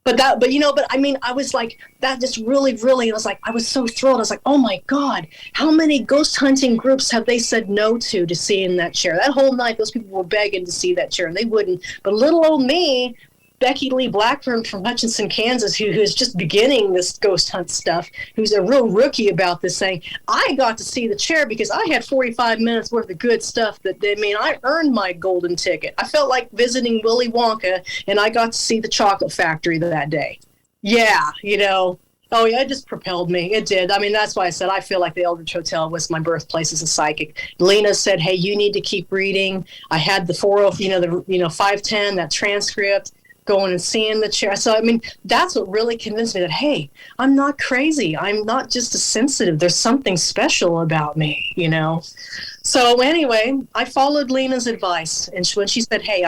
Speaker 2: But I mean, I was like, that just really, I was like, I was so thrilled. I was like, oh my God, how many ghost hunting groups have they said no to seeing that chair? That whole night, those people were begging to see that chair and they wouldn't. But little old me, Becky Lee Blackburn from Hutchinson, Kansas, who's just beginning this ghost hunt stuff, who's a real rookie about this, saying, I got to see the chair because I had 45 minutes worth of good stuff I earned my golden ticket. I felt like visiting Willy Wonka, and I got to see the chocolate factory that day. Yeah, oh yeah, it just propelled me. It did. I mean, that's why I said I feel like the Eldridge Hotel was my birthplace as a psychic. Lena said, hey, you need to keep reading. I had the 510, that transcript, going and seeing the chair. So, I mean, that's what really convinced me that, hey, I'm not crazy. I'm not just a sensitive. There's something special about me, So anyway, I followed Lena's advice. And when she said, hey,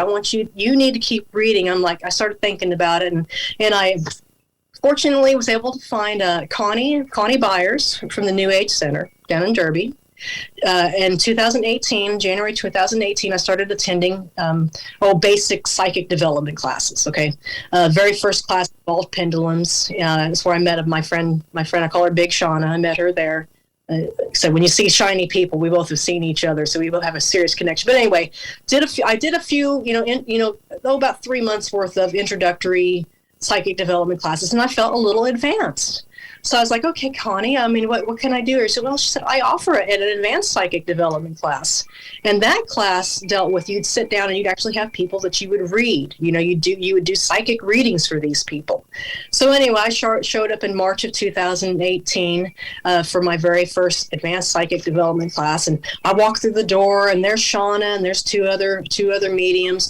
Speaker 2: you need to keep reading, I started thinking about it. And I fortunately was able to find Connie Byers from the New Age Center down in Derby. In 2018, January 2018, I started attending basic psychic development classes. Okay, very first class involved pendulums. That's where I met my friend. I call her Big Shauna. I met her there. So when you see shiny people, we both have seen each other, so we both have a serious connection. But anyway, I did a few, about 3 months worth of introductory psychic development classes, and I felt a little advanced. So I was like, okay, Connie, I mean, what can I do? She said, I offer an advanced psychic development class. And that class dealt with, you'd sit down and you'd actually have people that you would read. You would do psychic readings for these people. So anyway, I showed up in March of 2018 for my very first advanced psychic development class. And I walked through the door, and there's Shauna, and there's two other student mediums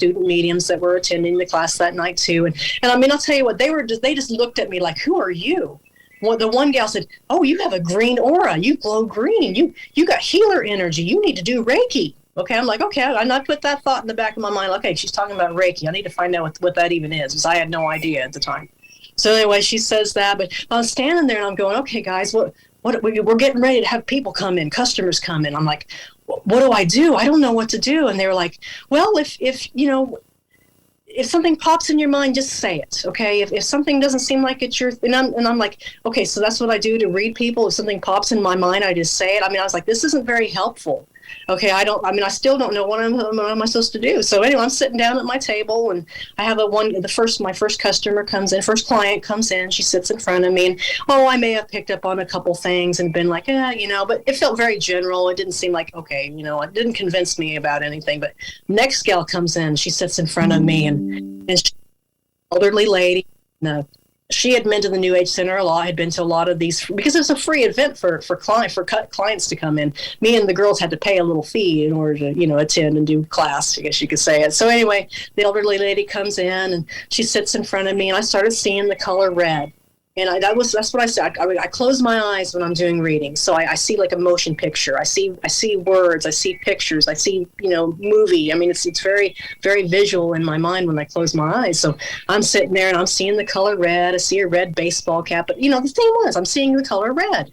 Speaker 2: that were attending the class that night too. And I mean, I'll tell you what, they just looked at me like, who are you? Well, the one gal said, oh, you have a green aura. You glow green. You got healer energy. You need to do Reiki. Okay, I'm like, okay. And I put that thought in the back of my mind. Okay, she's talking about Reiki. I need to find out what that even is, because I had no idea at the time. So anyway, she says that. But I was standing there, and I'm going, okay, guys, we're getting ready to have people come in, customers come in. I'm like, what do I do? I don't know what to do. And they were like, well, if something pops in your mind, just say it, okay? If something doesn't seem like it's your, and I'm like, okay, so that's what I do to read people. If something pops in my mind, I just say it. I mean, I was like, this isn't very helpful. Okay, I still don't know what am I supposed to do. So anyway, I'm sitting down at my table, and I have my first customer comes in, first client comes in, she sits in front of me, and I may have picked up on a couple things and been like, but it felt very general. It didn't seem like, okay, it didn't convince me about anything. But next gal comes in, she sits in front of me, and she's an elderly lady. She had been to the New Age Center a lot, had been to a lot of these, because it's a free event for clients to come in. Me and the girls had to pay a little fee in order to, attend and do class, I guess you could say it. So anyway, the elderly lady comes in, and she sits in front of me, and I started seeing the color red. And that's what I said. I close my eyes when I'm doing readings. So I see like a motion picture. I see words. I see pictures. I see, movie. I mean, it's very, very visual in my mind when I close my eyes. So I'm sitting there, and I'm seeing the color red. I see a red baseball cap. But, the thing was, I'm seeing the color red.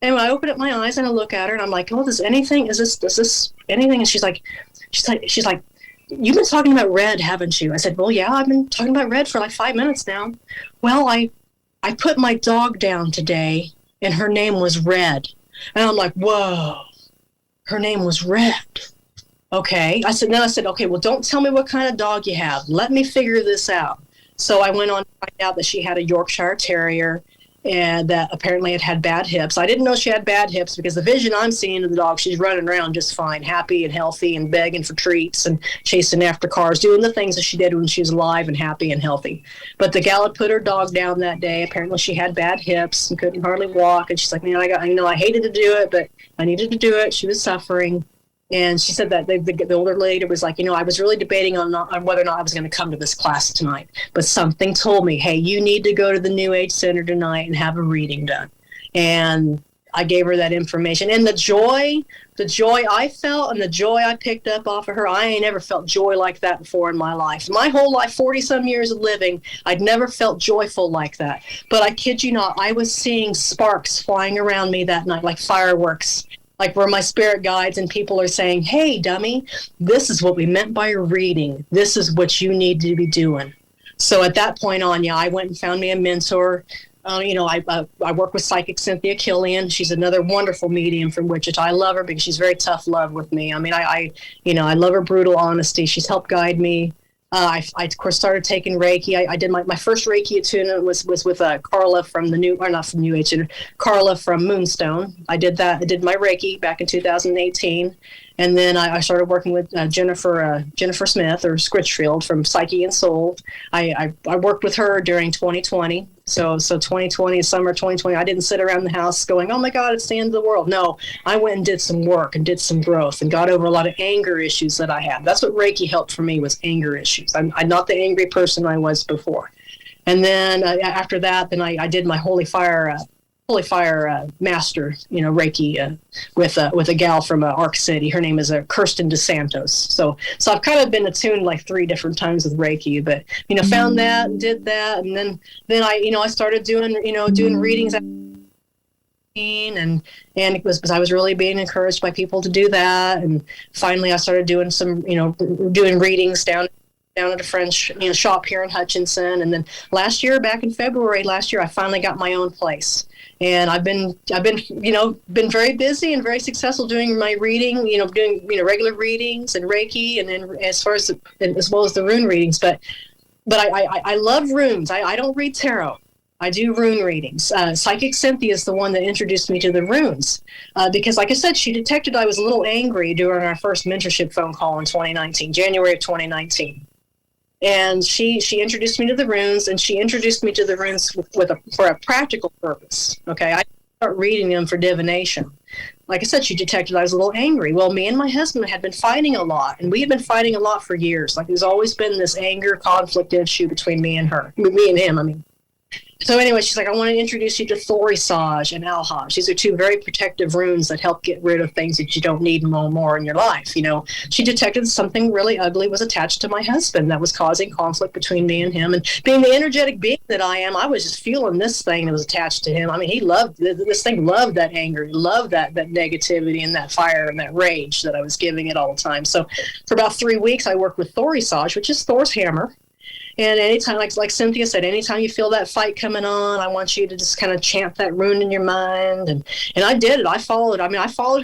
Speaker 2: And I open up my eyes, and I look at her, and I'm like, oh, is this anything? And she's like, you've been talking about red, haven't you? I said, well, yeah, I've been talking about red for like 5 minutes now. Well, I put my dog down today, and her name was Red. And I'm like, whoa, her name was Red. Okay. I said, okay, well, don't tell me what kind of dog you have. Let me figure this out. So I went on to find out that she had a Yorkshire Terrier, and that apparently it had bad hips. I didn't know she had bad hips, because the vision I'm seeing of the dog, she's running around just fine, happy and healthy, and begging for treats and chasing after cars, doing the things that she did when she was alive and happy and healthy. But the gal had put her dog down that day. Apparently she had bad hips and couldn't hardly walk. And she's like, I hated to do it, but I needed to do it. She was suffering. And she said that the older lady was like, I was really debating on whether or not I was going to come to this class tonight. But something told me, hey, you need to go to the New Age Center tonight and have a reading done. And I gave her that information. And the joy I felt and the joy I picked up off of her, I ain't never felt joy like that before in my life. My whole life, 40-some years of living, I'd never felt joyful like that. But I kid you not, I was seeing sparks flying around me that night like fireworks. Like where my spirit guides and people are saying, hey, dummy, this is what we meant by a reading. This is what you need to be doing. So at that point on, I went and found me a mentor. I work with psychic Cynthia Killian. She's another wonderful medium from Wichita. I love her because she's very tough love with me. I mean, I love her brutal honesty. She's helped guide me. I of course started taking Reiki. I did my first Reiki attunement was with Carla from Carla from Moonstone. I did my Reiki back in 2018, and then I started working with Jennifer Smith or Scritchfield from Psyche and Soul. I worked with her during 2020. So 2020, summer 2020, I didn't sit around the house going, oh my God, it's the end of the world. No, I went and did some work and did some growth and got over a lot of anger issues that I had. That's what Reiki helped for me, was anger issues. I'm not the angry person I was before. And then after that, then I did my Holy Fire master, Reiki with a gal from Arc City. Her name is Kirsten DeSantos. So I've kind of been attuned like 3 different times with Reiki, but found that, did that, and then I started doing readings. and it was because I was really being encouraged by people to do that. And finally I started doing some, doing readings down at a friend's shop here in Hutchinson. And then back in February last year, I finally got my own place. And I've been very busy and very successful doing my reading, doing regular readings and Reiki, and then as well as the rune readings. But I love runes. I don't read tarot. I do rune readings. Psychic Cynthia is the one that introduced me to the runes because, like I said, she detected I was a little angry during our first mentorship phone call in 2019, January of 2019. And she introduced me to the runes, and she introduced me to the runes for a practical purpose. Okay, I didn't start reading them for divination. Like I said, she detected I was a little angry. Well, me and my husband had been fighting a lot, and we had been fighting a lot for years. Like there's always been this anger, conflict issue between me and him. I mean. So anyway, she's like, I want to introduce you to Thorisage and Alhaj. These are two very protective runes that help get rid of things that you don't need more in your life. She detected something really ugly was attached to my husband that was causing conflict between me and him. And being the energetic being that I am, I was just feeling this thing that was attached to him. I mean, he loved this thing, loved that anger, loved that negativity and that fire and that rage that I was giving it all the time. So for about 3 weeks, I worked with Thorisage, which is Thor's hammer. And anytime, like Cynthia said, anytime you feel that fight coming on, I want you to just kind of chant that rune in your mind. And I did it. I followed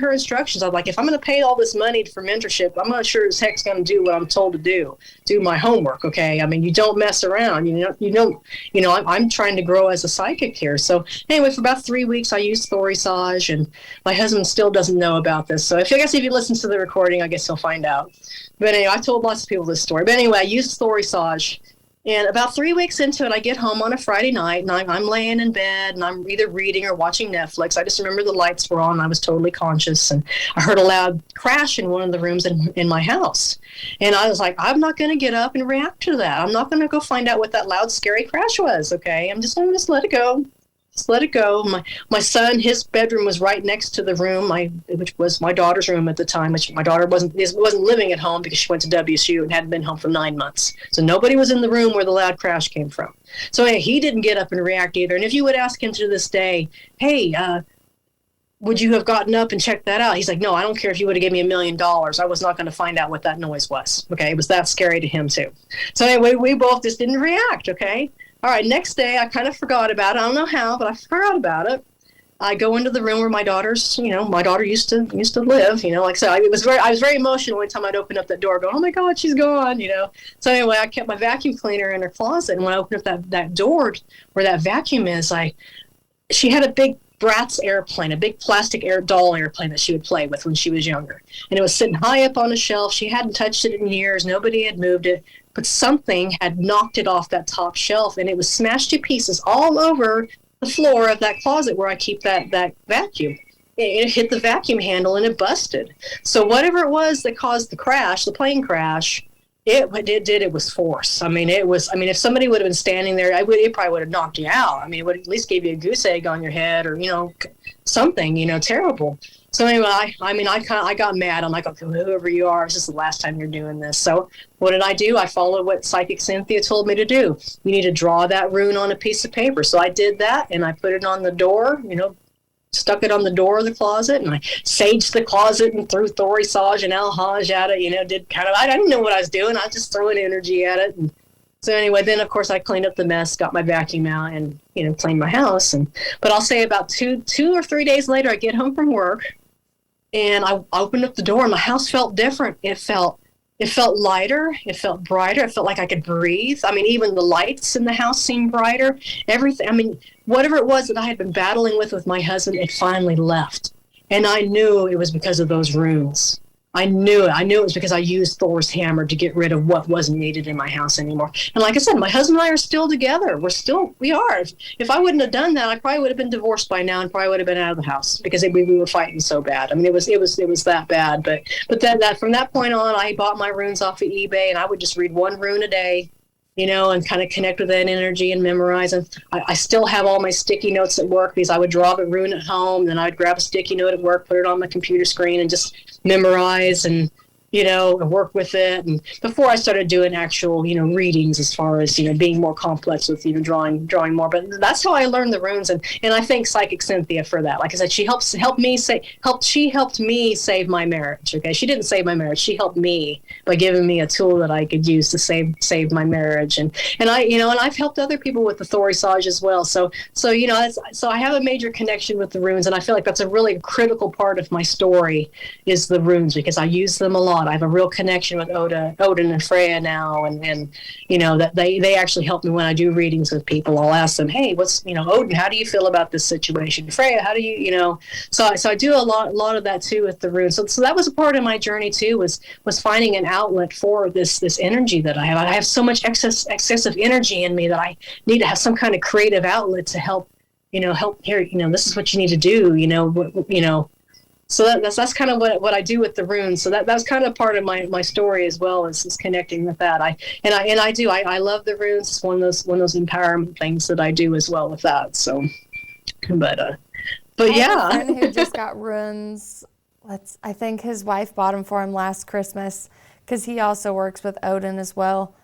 Speaker 2: her instructions. I was like, if I'm going to pay all this money for mentorship, I'm not sure as heck's going to do what I'm told to do my homework. Okay. I mean, you don't mess around, I'm trying to grow as a psychic here. So anyway, for about 3 weeks, I used Thorisage, and my husband still doesn't know about this. So if you listen to the recording, I guess he'll find out. But anyway, I told lots of people this story. But anyway, I used Thorisage. And about 3 weeks into it, I get home on a Friday night, and I'm laying in bed, and I'm either reading or watching Netflix. I just remember the lights were on, and I was totally conscious, and I heard a loud crash in one of the rooms in my house. And I was like, I'm not going to get up and react to that. I'm not going to go find out what that loud, scary crash was, okay? I'm just going to just let it go. Just let it go. My son, his bedroom was right next to the room, which was my daughter's room at the time, which my daughter wasn't living at home because she went to WSU and hadn't been home for 9 months. So nobody was in the room where the loud crash came from. So he didn't get up and react either. And if you would ask him to this day, hey, would you have gotten up and checked that out? He's like, no, I don't care if you would have given me $1 million. I was not going to find out what that noise was. Okay, it was that scary to him too. So anyway, we both just didn't react. Okay. All right, next day, I kind of forgot about it. I don't know how, but I forgot about it. I go into the room where my daughter used to live, like I said, I was very emotional every time I'd open up that door going, oh my God, she's gone, So anyway, I kept my vacuum cleaner in her closet. And when I opened up that door where that vacuum is, she had a big Bratz airplane, a big plastic doll airplane that she would play with when she was younger. And it was sitting high up on a shelf. She hadn't touched it in years. Nobody had moved it. But something had knocked it off that top shelf, and it was smashed to pieces all over the floor of that closet where I keep that vacuum. It hit the vacuum handle, and it busted. So whatever it was that caused the plane crash, it was force. If somebody would have been standing there, it probably would have knocked you out. It would at least give you a goose egg on your head or, something, terrible. So anyway, I got mad. I'm like, okay, whoever you are, this is the last time you're doing this. So what did I do? I followed what Psychic Cynthia told me to do. You need to draw that rune on a piece of paper. So I did that, and I put it on the door, stuck it on the door of the closet, and I saged the closet and threw Thorisage and Alhaj at it, I didn't know what I was doing. I was just throwing energy at it. And so anyway, then of course I cleaned up the mess, got my vacuum out, and, cleaned my house. But I'll say about two or 3 days later, I get home from work, and I opened up the door, and my house felt different. It felt lighter. It felt brighter. It felt like I could breathe. Even the lights in the house seemed brighter. Everything, whatever it was that I had been battling with my husband, it finally left. And I knew it was because of those runes. I knew it. I knew it was because I used Thor's hammer to get rid of what wasn't needed in my house anymore. And like I said, my husband and I are still together. We are. If I wouldn't have done that, I probably would have been divorced by now and probably would have been out of the house because we were fighting so bad. It was that bad. But then from that point on, I bought my runes off of eBay, and I would just read one rune a day, and kind of connect with that energy and memorize. And I still have all my sticky notes at work because I would draw the rune at home, then I would grab a sticky note at work, put it on my computer screen, and just memorize. And, and work with it. And before I started doing actual, readings as far as, being more complex with, drawing more. But that's how I learned the runes. And I thank Psychic Cynthia for that. Like I said, she helped me save my marriage. Okay. She didn't save my marriage. She helped me by giving me a tool that I could use to save my marriage. And I've helped other people with the Thorisage as well. So I have a major connection with the runes. And I feel like that's a really critical part of my story is the runes, because I use them a lot. I have a real connection with Odin and Freya now, and that they actually help me when I do readings with people. I'll ask them, hey, what's Odin, how do you feel about this situation? Freya, how do you So I do a lot of that too with the runes. So that was a part of my journey too, was finding an outlet for this energy that I have. I have so much excessive energy in me that I need to have some kind of creative outlet to help here. This is what you need to do. So that's kind of what I do with the runes. So that's kind of part of my story as well, is connecting with that. I love the runes. It's one of those empowerment things that I do as well with that. So, but yeah.
Speaker 1: I have a friend who just got runes. I think his wife bought them for him last Christmas, because he also works with Odin as well.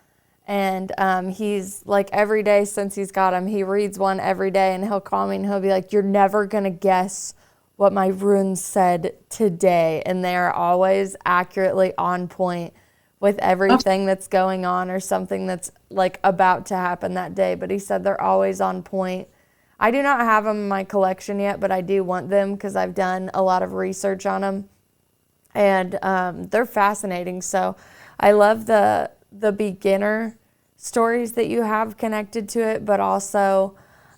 Speaker 1: And he's like, every day since he's got them, he reads one every day, and he'll call me and he'll be like, you're never gonna guess what my runes said today. And they're always accurately on point with everything that's going on or something that's like about to happen that day. But he said they're always on point. I do not have them in my collection yet, but I do want them because I've done a lot of research on them, and they're fascinating. So I love the beginner stories that you have connected to it, but also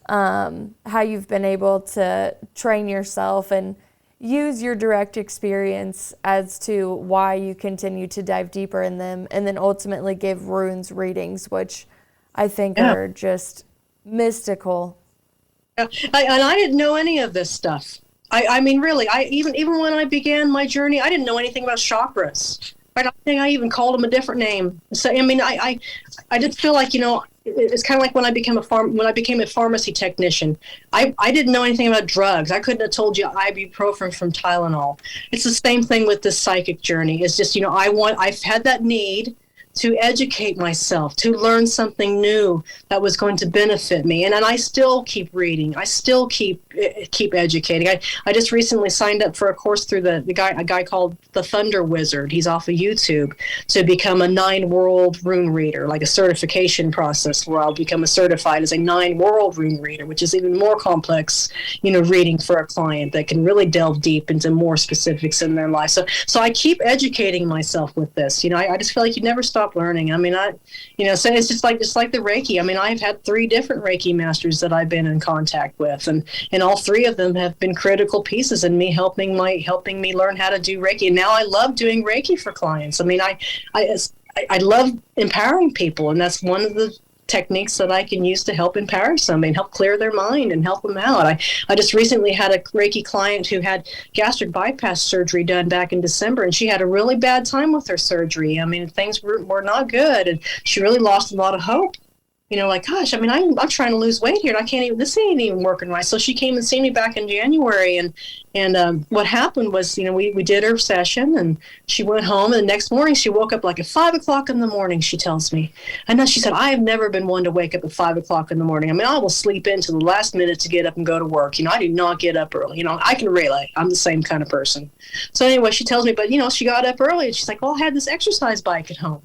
Speaker 1: how you've been able to train yourself and use your direct experience as to why you continue to dive deeper in them, and then ultimately give runes readings, which I think are just mystical.
Speaker 2: And I didn't know any of this stuff. I mean, really, even when I began my journey, I didn't know anything about chakras. Right? I think I even called them a different name. So I mean, I just feel like it's kind of like when I became a pharmacy technician. I didn't know anything about drugs. I couldn't have told you ibuprofen from Tylenol. It's the same thing with this psychic journey. It's just I've had that need to educate myself, to learn something new that was going to benefit me. And I still keep reading. I still keep educating. I just recently signed up for a course through a guy called the Thunder Wizard. He's off of YouTube, to become a 9-world rune reader, like a certification process where I'll become certified as a 9-world rune reader, which is even more complex, reading for a client that can really delve deep into more specifics in their life. So I keep educating myself with this. I just feel like you never stop learning. I mean, so it's just like the Reiki. I mean, I've had 3 different Reiki masters that I've been in contact with, and all 3 of them have been critical pieces in me helping me learn how to do Reiki. And now I love doing Reiki for clients. I mean, I love empowering people, and that's one of the techniques that I can use to help empower somebody and help clear their mind and help them out. I just recently had a Reiki client who had gastric bypass surgery done back in December, and she had a really bad time with her surgery. I mean, things were not good, and she really lost a lot of hope. Like, gosh, I mean, I'm trying to lose weight here, and this ain't even working right. So she came and seen me back in January, and what happened was, we did her session, and she went home, and the next morning she woke up like at 5 o'clock in the morning, she tells me. And then she said, I have never been one to wake up at 5 o'clock in the morning. I mean, I will sleep in to the last minute to get up and go to work. I do not get up early. I can relate. I'm the same kind of person. So anyway, she tells me, but, she got up early, and she's like, well, I had this exercise bike at home.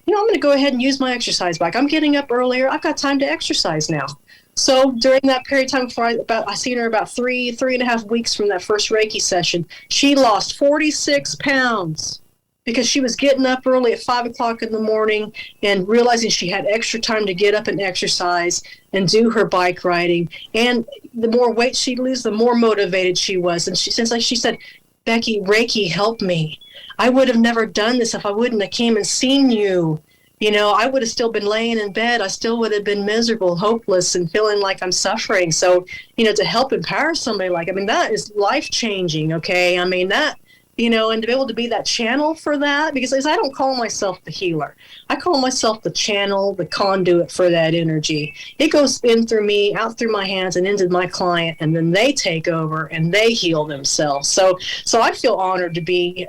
Speaker 2: I'm going to go ahead and use my exercise bike. I'm getting up earlier. I've got time to exercise now. So during that period of time, I seen her about 3.5 weeks from that first Reiki session, she lost 46 pounds because she was getting up early at 5 o'clock in the morning and realizing she had extra time to get up and exercise and do her bike riding. And the more weight she'd lose, the more motivated she was. And she said, Becky, Reiki helped me. I would have never done this if I wouldn't have came and seen you. I would have still been laying in bed. I still would have been miserable, hopeless, and feeling like I'm suffering. So, to help empower somebody that is life-changing, okay? I mean, that, and to be able to be that channel for that, because I don't call myself the healer. I call myself the channel, the conduit for that energy. It goes in through me, out through my hands, and into my client, and then they take over and they heal themselves. So I feel honored to be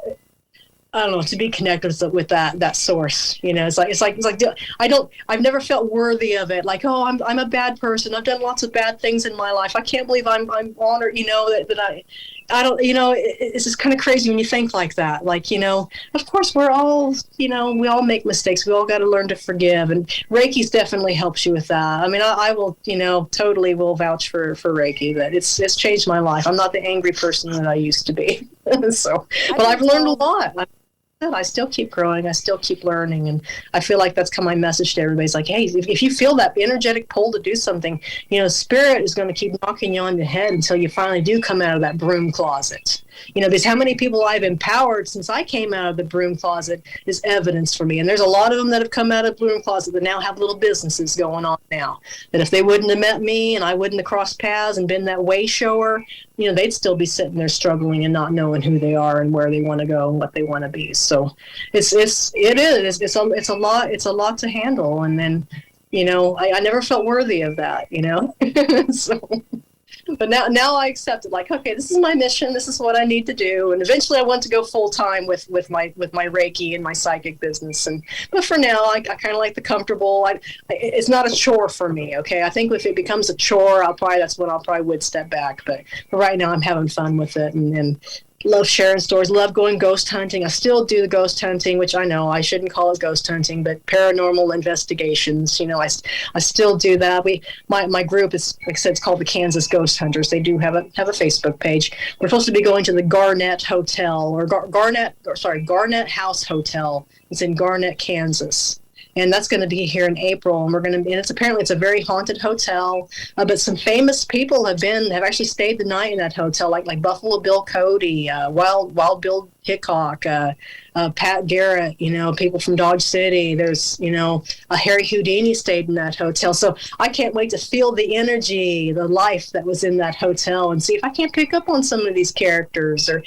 Speaker 2: I don't know, to be connected with that source. It's like I've never felt worthy of it. Like, oh, I'm a bad person. I've done lots of bad things in my life. I can't believe I'm honored. I don't. It's just kind of crazy when you think like that. Like, of course we're all, we all make mistakes. We all got to learn to forgive, and Reiki's definitely helps you with that. I mean, I will, totally will vouch for Reiki, that it's changed my life. I'm not the angry person that I used to be. So, but I've learned a lot. I still keep growing. I still keep learning. And I feel like that's kind of my message to everybody. It's like, hey, if you feel that energetic pull to do something, spirit is going to keep knocking you on the head until you finally do come out of that broom closet. Because how many people I've empowered since I came out of the broom closet is evidence for me. And there's a lot of them that have come out of the broom closet that now have little businesses going on now. That if they wouldn't have met me and I wouldn't have crossed paths and been that way shower, they'd still be sitting there struggling and not knowing who they are and where they want to go and what they want to be. So it's a lot to handle. And then, I never felt worthy of that, so. But now I accept it. Like, okay, this is my mission. This is what I need to do. And eventually, I want to go full time with my Reiki and my psychic business. But for now, I kind of like the comfortable. It's not a chore for me. Okay, I think if it becomes a chore, that's when I'll probably would step back. But right now, I'm having fun with it, and love sharing stories, love going ghost hunting. I still do the ghost hunting, which I know I shouldn't call it ghost hunting, but paranormal investigations. I still do that. My group is, like I said, it's called the Kansas Ghost Hunters. They do have a Facebook page. We're supposed to be going to the Garnett Hotel or Garnett House Hotel. It's in Garnett, Kansas. And that's going to be here in April. And it's a very haunted hotel. But some famous people have actually stayed the night in that hotel, like Buffalo Bill Cody, Wild Bill Hickok, Pat Garrett, people from Dodge City. There's, Harry Houdini stayed in that hotel. So I can't wait to feel the energy, the life that was in that hotel, and see if I can't pick up on some of these characters or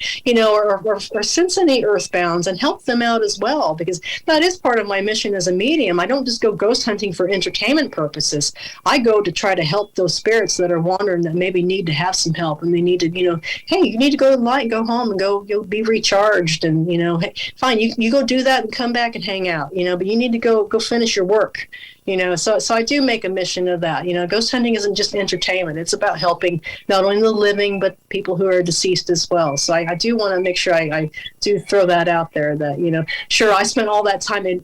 Speaker 2: sense any earthbounds and help them out as well, because that is part of my mission as a medium. I don't just go ghost hunting for entertainment purposes. I go to try to help those spirits that are wandering that maybe need to have some help, and they need to, hey, you need to go to the light, go home and go be recharged, and hey, fine, you go do that and come back and hang out, but you need to go finish your work, so I do make a mission of that. Ghost hunting isn't just entertainment. It's about helping not only the living, but people who are deceased as well. So I do want to make sure I do throw that out there, that, sure, I spent all that time in,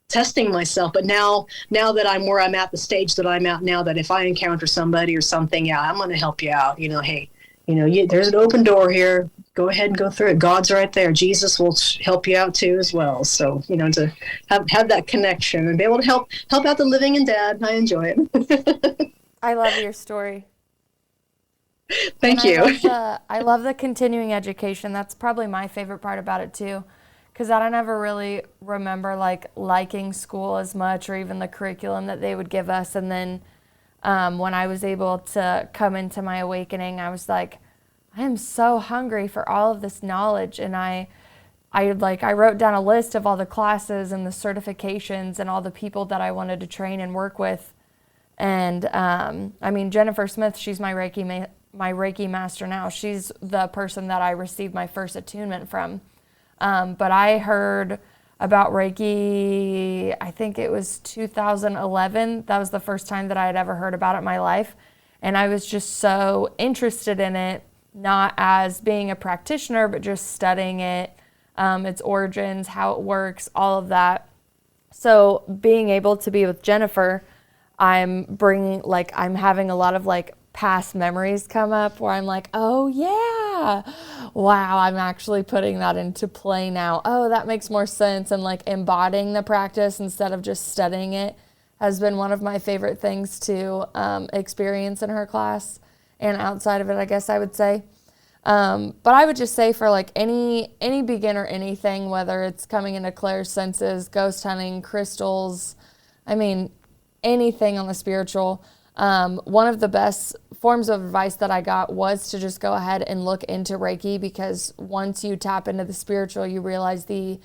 Speaker 2: testing myself, but now that I'm where I'm at, the stage that I'm at now, that if I encounter somebody or something, yeah, I'm going to help you out. Hey, there's an open door here. Go ahead and go through it. God's right there. Jesus will help you out too as well. So, to have that connection and be able to help out the living and dead. I enjoy it.
Speaker 1: I love your story.
Speaker 2: Thank you.
Speaker 1: I love the continuing education. That's probably my favorite part about it too, because I don't ever really remember liking school as much, or even the curriculum that they would give us. And then when I was able to come into my awakening, I was like, I am so hungry for all of this knowledge. And I wrote down a list of all the classes and the certifications and all the people that I wanted to train and work with. And Jennifer Smith, she's my Reiki master now. She's the person that I received my first attunement from. But I heard about Reiki, I think it was 2011. That was the first time that I had ever heard about it in my life. And I was just so interested in it, not as being a practitioner, but just studying it, its origins, how it works, all of that. So being able to be with Jennifer, I'm having a lot of past memories come up where I'm like, oh yeah, wow, I'm actually putting that into play now. Oh, that makes more sense. And embodying the practice instead of just studying it has been one of my favorite things to experience in her class. And outside of it, I guess I would say. But I would just say for any beginner, anything, whether it's coming into Claire's senses, ghost hunting, crystals, anything on the spiritual, one of the best forms of advice that I got was to just go ahead and look into Reiki, because once you tap into the spiritual, you realize the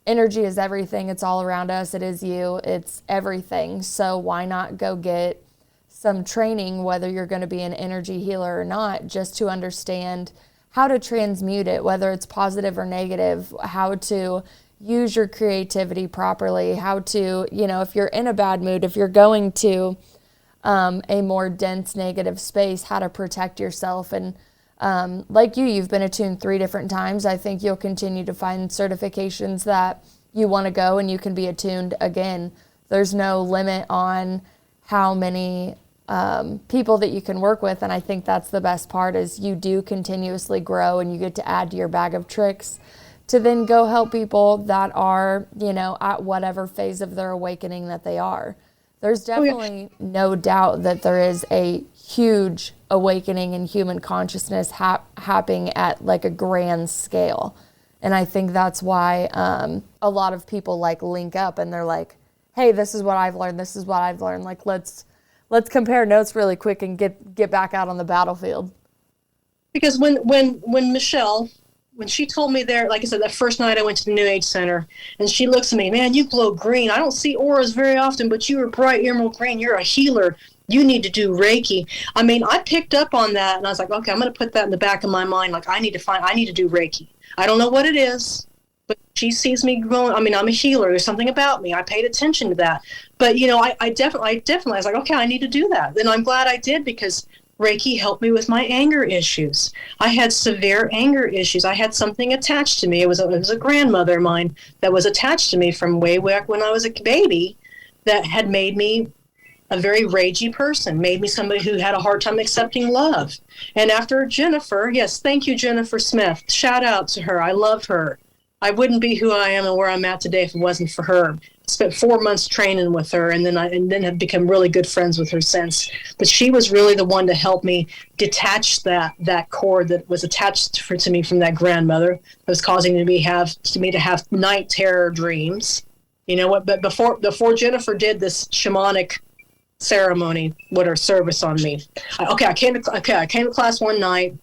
Speaker 1: energy is everything. It's all around us. It is you. It's everything. So why not go get some training, whether you're going to be an energy healer or not, just to understand how to transmute it, whether it's positive or negative, how to use your creativity properly, how to, if you're in a bad mood, if you're going to a more dense negative space, how to protect yourself. And like you've been attuned 3 different times. I think you'll continue to find certifications that you want to go and you can be attuned again. There's no limit on how many people that you can work with. And I think that's the best part, is you do continuously grow and you get to add to your bag of tricks to then go help people that are, at whatever phase of their awakening that they are. There's definitely no doubt that there is a huge awakening in human consciousness happening at like a grand scale. And I think that's why a lot of people like link up and they're like, hey, this is what I've learned. This is what I've learned. Like, let's compare notes really quick and get back out on the battlefield.
Speaker 2: Because when Michelle, when she told me there, like I said, that first night I went to the New Age Center, and she looks at me, man, you glow green. I don't see auras very often, but you are bright emerald green. You're a healer. You need to do Reiki. I mean, I picked up on that, and I was like, okay, I'm going to put that in the back of my mind. Like, I need to do Reiki. I don't know what it is, but she sees me growing. I mean, I'm a healer. There's something about me. I paid attention to that. But, I definitely was like, okay, I need to do that. And I'm glad I did, because Reiki helped me with my anger issues. I had severe anger issues. I had something attached to me. It was a grandmother of mine that was attached to me from way back when I was a baby, that had made me a very ragey person, made me somebody who had a hard time accepting love. And after Jennifer, yes, thank you, Jennifer Smith. Shout out to her. I love her. I wouldn't be who I am and where I'm at today if it wasn't for her. Spent 4 months training with her, and then have become really good friends with her since. But she was really the one to help me detach that cord that was attached to me from that grandmother that was causing me to have night terror dreams. You know what? But before Jennifer did this shamanic ceremony with her service on me, I came to class one night,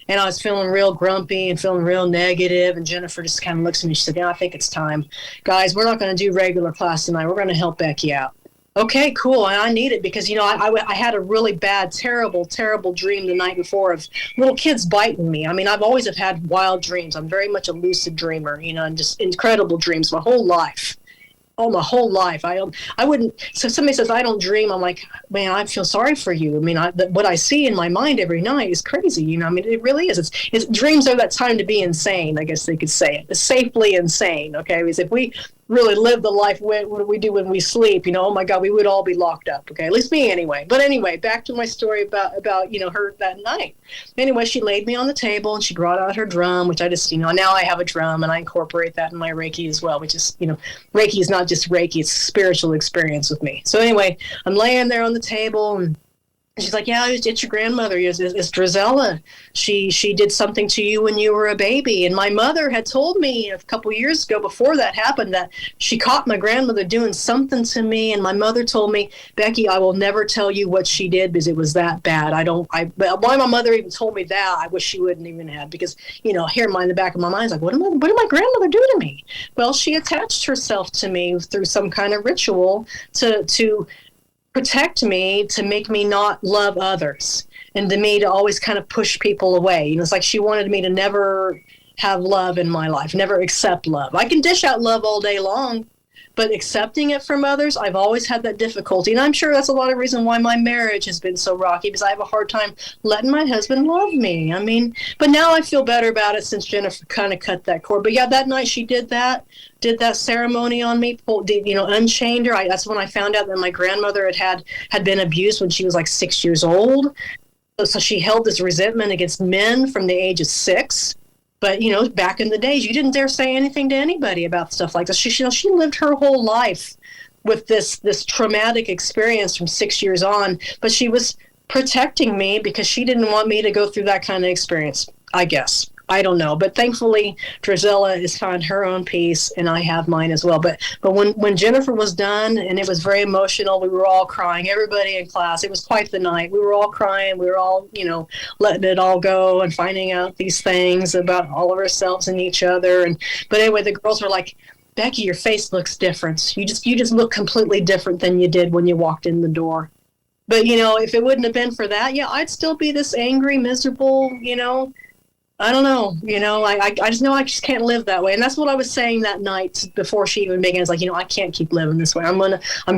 Speaker 2: and I was feeling real grumpy and feeling real negative. And Jennifer just kind of looks at me. She said, yeah, I think it's time. Guys, we're not going to do regular class tonight. We're going to help Becky out. Okay, cool. I need it because, I had a really bad, terrible, terrible dream the night before of little kids biting me. I mean, I've always have had wild dreams. I'm very much a lucid dreamer, and just incredible dreams my whole life. Oh, my whole life. I wouldn't. So somebody says I don't dream. I'm like, man, I feel sorry for you. I mean, what I see in my mind every night is crazy. I mean, it really is. It's dreams are that time to be insane. I guess they could say it. It's safely insane. Okay, because if we really live the life what do we do when we sleep, oh my God, we would all be locked up. Okay, at least me anyway. But anyway, back to my story about her that night. Anyway, she laid me on the table and she brought out her drum, which I just now I have a drum and I incorporate that in my Reiki as well, which is Reiki is not just Reiki, it's a spiritual experience with me. So anyway, I'm laying there on the table, and she's like, yeah, it's your grandmother. It's Drizella. She did something to you when you were a baby. And my mother had told me a couple years ago, before that happened, that she caught my grandmother doing something to me. And my mother told me, Becky, I will never tell you what she did because it was that bad. But why my mother even told me that, I wish she wouldn't even have, because, here in the back of my mind is like, what did my grandmother do to me? Well, she attached herself to me through some kind of ritual to protect me, to make me not love others, and to me to always kind of push people away. It's like she wanted me to never have love in my life, never accept love. I can dish out love all day long, but accepting it from others, I've always had that difficulty. And I'm sure that's a lot of reason why my marriage has been so rocky, because I have a hard time letting my husband love me. I mean, but now I feel better about it since Jennifer kind of cut that cord. But yeah, that night she did that ceremony on me, unchained her. That's when I found out that my grandmother had been abused when she was like 6 years old. So she held this resentment against men from the age of 6. But, back in the days, you didn't dare say anything to anybody about stuff like this. She lived her whole life with this traumatic experience from 6 years on. But she was protecting me because she didn't want me to go through that kind of experience, I guess. I don't know. But thankfully, Drizella has found her own peace, and I have mine as well. But when Jennifer was done, and it was very emotional, we were all crying, everybody in class. It was quite the night. We were all crying. We were all, letting it all go and finding out these things about all of ourselves and each other. But anyway, the girls were like, Becky, your face looks different. You just look completely different than you did when you walked in the door. But, if it wouldn't have been for that, yeah, I'd still be this angry, miserable, I don't know, I just know I just can't live that way. And that's what I was saying that night before she even began. It's like, I can't keep living this way. I'm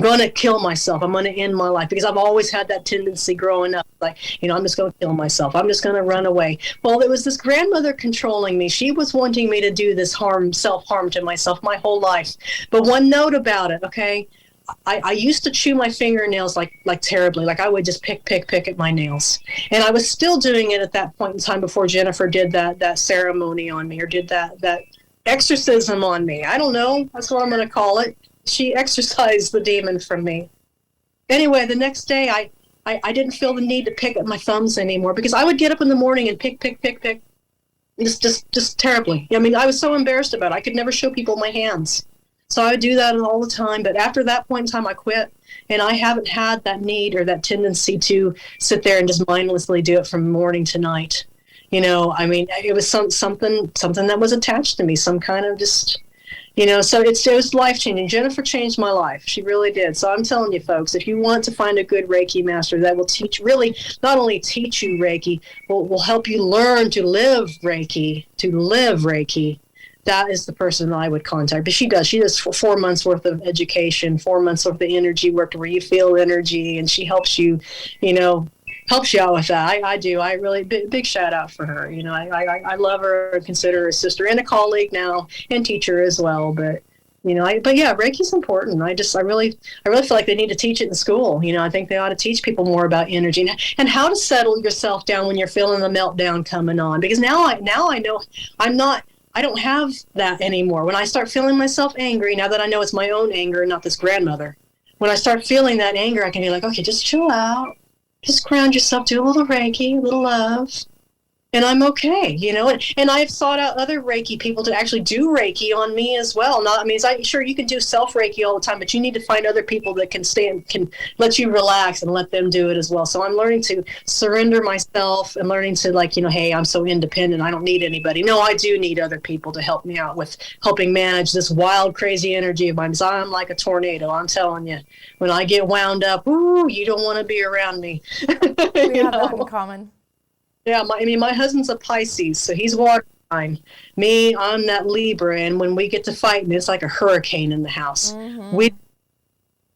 Speaker 2: gonna kill myself. I'm gonna end my life, because I've always had that tendency growing up. Like, I'm just gonna kill myself. I'm just gonna run away. Well, it was this grandmother controlling me. She was wanting me to do this self-harm to myself my whole life. But one note about it, okay? I used to chew my fingernails like terribly. Like, I would just pick at my nails. And I was still doing it at that point in time before Jennifer did that ceremony on me, or did that exorcism on me. I don't know. That's what I'm going to call it. She exorcised the demon from me. Anyway, the next day I didn't feel the need to pick at my thumbs anymore, because I would get up in the morning and pick. Just terribly. I mean, I was so embarrassed about it. I could never show people my hands. So I would do that all the time. But after that point in time, I quit. And I haven't had that need or that tendency to sit there and just mindlessly do it from morning to night. I mean, it was something that was attached to me, some kind of just, so it was life-changing. Jennifer changed my life. She really did. So I'm telling you, folks, if you want to find a good Reiki master that will really not only teach you Reiki, will help you learn to live Reiki, that is the person that I would contact. But she does 4 months worth of education, 4 months worth of energy work, where you feel energy, and she helps you, helps you out with that. I do. I really, big shout out for her. I love her and consider her a sister and a colleague now, and teacher as well. But, but yeah, Reiki's important. I really feel like they need to teach it in school. I think they ought to teach people more about energy and how to settle yourself down when you're feeling the meltdown coming on. Because now I know I don't have that anymore. When I start feeling myself angry, now that I know it's my own anger and not this grandmother, when I start feeling that anger, I can be like, okay, just chill out. Just ground yourself, do a little Reiki, a little love, and I'm okay, And I've sought out other Reiki people to actually do Reiki on me as well. Sure, you can do self Reiki all the time, but you need to find other people that can let you relax and let them do it as well. So I'm learning to surrender myself and learning to hey, I'm so independent, I don't need anybody. No, I do need other people to help me out with helping manage this wild, crazy energy of mine. Because I'm like a tornado. I'm telling you, when I get wound up, you don't want to be around me.
Speaker 1: We have that in common.
Speaker 2: Yeah, my husband's a Pisces, so he's water sign. Me, I'm that Libra, and when we get to fighting, it's like a hurricane in the house. Mm-hmm. We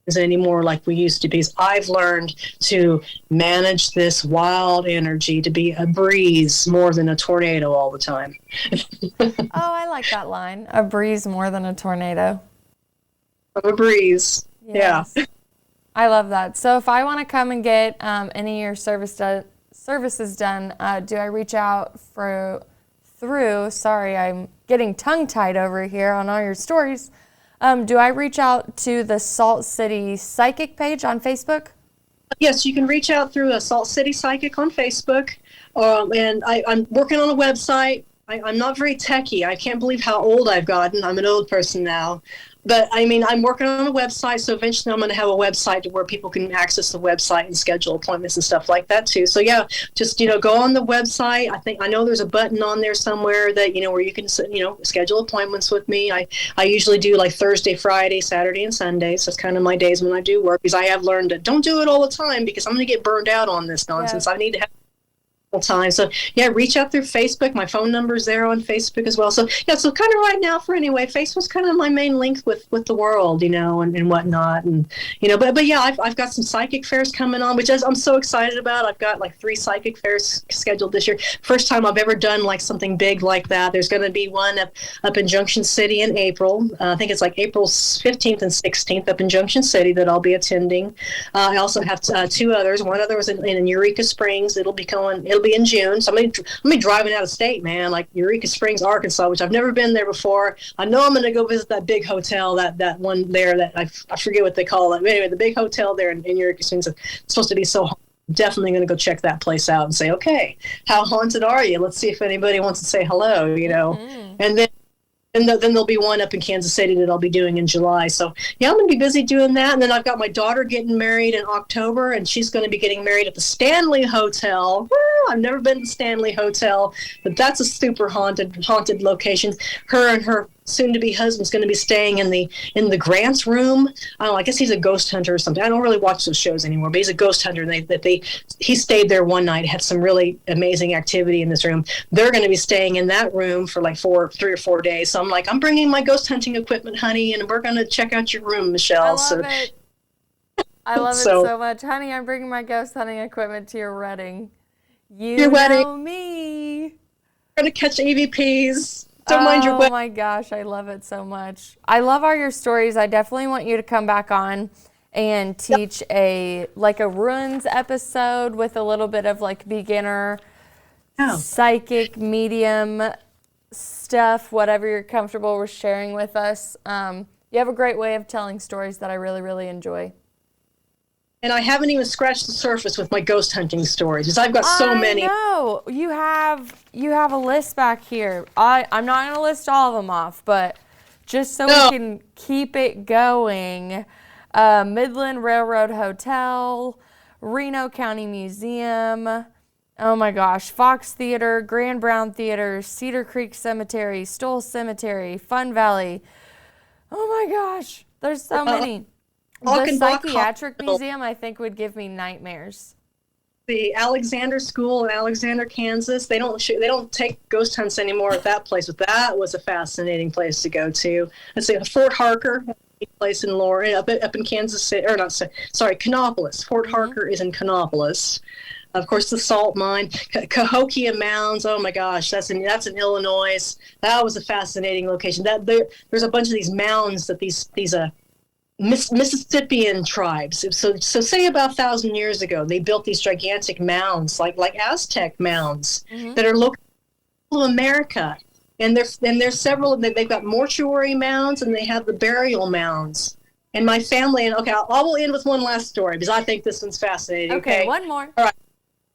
Speaker 2: don't anymore like we used to be. I've learned to manage this wild energy to be a breeze more than a tornado all the time.
Speaker 1: Oh, I like that line. A breeze more than a tornado.
Speaker 2: A breeze. Yes. Yeah.
Speaker 1: I love that. So if I want to come and get any of your services done, do I reach out sorry, I'm getting tongue-tied over here on all your stories. Do I reach out to the Salt City Psychic page on Facebook?
Speaker 2: Yes, you can reach out through a Salt City Psychic on Facebook. And I'm working on a website. I'm not very techie. I can't believe how old I've gotten. I'm an old person now. But I'm working on a website, so eventually I'm going to have a website to where people can access the website and schedule appointments and stuff like that too. So yeah, just go on the website. I know there's a button on there somewhere that where you can schedule appointments with me. I usually do like Thursday, Friday, Saturday, and Sundays. That's kind of my days when I do work, because I have learned that don't do it all the time, because I'm going to get burned out on this nonsense. Yeah. I need to have time. So yeah, reach out through Facebook. My phone number is there on Facebook as well. So yeah, so kind of right now Facebook's kind of my main link with the world, and whatnot. And but yeah, I've got some psychic fairs coming on, which I'm so excited about. I've got like 3 psychic fairs scheduled this year. First time I've ever done like something big like that. There's going to be one up in Junction City in April. I think it's like April 15th and 16th up in Junction City that I'll be attending. I also have 2 others. One other was in Eureka Springs. It'll be in June. So I'm gonna be driving out of state, man, like Eureka Springs, Arkansas, which I've never been there before. I know I'm gonna go visit that big hotel, that one there that I forget what they call it. But anyway, the big hotel there in Eureka Springs is supposed to be so definitely going to go check that place out and say, okay, how haunted are you? Let's see if anybody wants to say hello, Mm-hmm. And then there'll be one up in Kansas City that I'll be doing in July. So, yeah, I'm going to be busy doing that. And then I've got my daughter getting married in October, and she's going to be getting married at the Stanley Hotel. Woo! I've never been to Stanley Hotel, but that's a super haunted location. Her and her soon-to-be husband's going to be staying in the Grant's room. I don't know, I guess he's a ghost hunter or something. I don't really watch those shows anymore, but he's a ghost hunter. And he stayed there one night, had some really amazing activity in this room. They're going to be staying in that room for like 3 or 4 days. So I'm like, I'm bringing my ghost hunting equipment, honey, and we're going to check out your room, Michelle.
Speaker 1: I love it so much. Honey, I'm bringing my ghost hunting equipment to your wedding. Your
Speaker 2: wedding.
Speaker 1: Me.
Speaker 2: We're going to catch EVPs. Don't mind your
Speaker 1: wedding. Oh my gosh, I love it so much. I love all your stories. I definitely want you to come back on and teach a runes episode with a little bit of like beginner psychic medium stuff, whatever you're comfortable with sharing with us. You have a great way of telling stories that I really, really enjoy.
Speaker 2: And I haven't even scratched the surface with my ghost hunting stories, because I've got so many.
Speaker 1: No, you have a list back here. I'm not going to list all of them off, but just so we can keep it going. Midland Railroad Hotel, Reno County Museum, oh my gosh, Fox Theater, Grand Brown Theater, Cedar Creek Cemetery, Stoll Cemetery, Fun Valley. Oh my gosh, there's so many. The Psychiatric Museum, I think, would give me nightmares.
Speaker 2: The Alexander School in Alexander, Kansas. They don't take ghost hunts anymore at that place, but that was a fascinating place to go to. Let's see, Fort Harker, a place in Loring, up in Kansas City, or not, sorry, Kannapolis. Fort Harker is in Kannapolis. Of course, the salt mine, Cahokia Mounds. Oh my gosh, that's in Illinois. That was a fascinating location. There's a bunch of these mounds that these Mississippian tribes. So say about 1,000 years ago, they built these gigantic mounds, like Aztec mounds, that are local to America. And there's several. They've got mortuary mounds, and they have the burial mounds. And my family, and okay, I will end with one last story because I think this one's fascinating.
Speaker 1: Okay, one more.
Speaker 2: All right,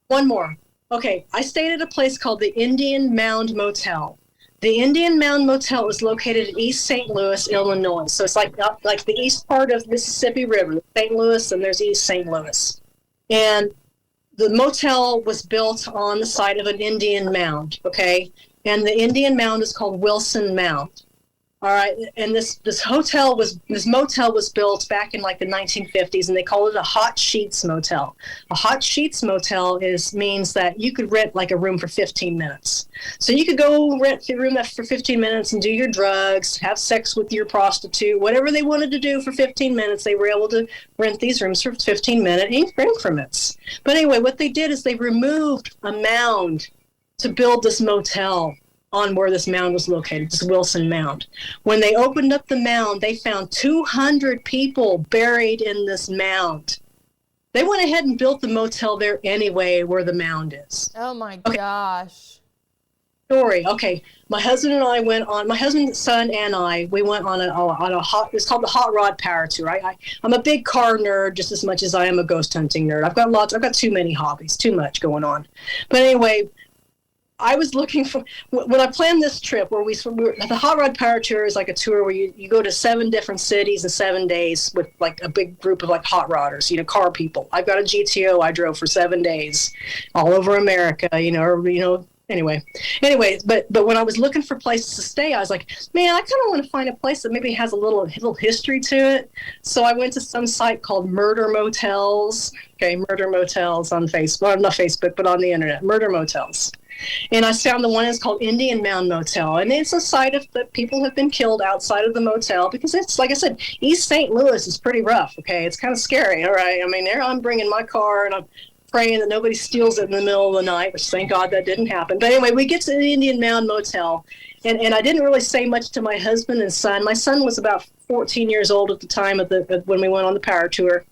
Speaker 2: one more. Okay, I stayed at a place called the Indian Mound Motel. The Indian Mound Motel is located in East St. Louis, Illinois. So it's like the east part of the Mississippi River, St. Louis, and there's East St. Louis. And the motel was built on the site of an Indian mound, okay? And the Indian mound is called Wilson Mound. All right, and this motel was built back in like the 1950s, and they call it a hot sheets motel. A hot sheets motel means that you could rent like a room for 15 minutes. So you could go rent your room for 15 minutes and do your drugs, have sex with your prostitute, whatever they wanted to do for 15 minutes. They were able to rent these rooms for 15-minute increments. But anyway, what they did is they removed a mound to build this motel on where this mound was located, this Wilson Mound. When they opened up the mound, they found 200 people buried in this mound. They went ahead and built the motel there anyway, where the mound is.
Speaker 1: Oh my gosh.
Speaker 2: Story. Okay, my husband, son, and I, we went on a it's called the Hot Rod Power Tour. I'm a big car nerd just as much as I am a ghost hunting nerd. I've got too many hobbies, too much going on. But anyway, I was looking for, when I planned this trip, the Hot Rod Power Tour is like a tour where you go to 7 different cities in 7 days with like a big group of like hot rodders, car people. I've got a GTO I drove for 7 days all over America, anyway, but when I was looking for places to stay, I was like, man, I kind of want to find a place that maybe has a little history to it. So I went to some site called Murder Motels. Okay, Murder Motels on Facebook, not Facebook, but on the internet, Murder Motels. And I found the one that's called Indian Mound Motel. And it's a site that people have been killed outside of the motel because it's, like I said, East St. Louis is pretty rough, okay? It's kind of scary, all right? I mean, there I'm bringing my car and I'm praying that nobody steals it in the middle of the night, which thank God that didn't happen. But anyway, we get to the Indian Mound Motel. And I didn't really say much to my husband and son. My son was about 14 years old at the time when we went on the power tour.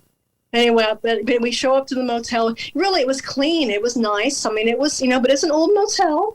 Speaker 2: Anyway, but we show up to the motel. Really, it was clean. It was nice. I mean, it was, but it's an old motel,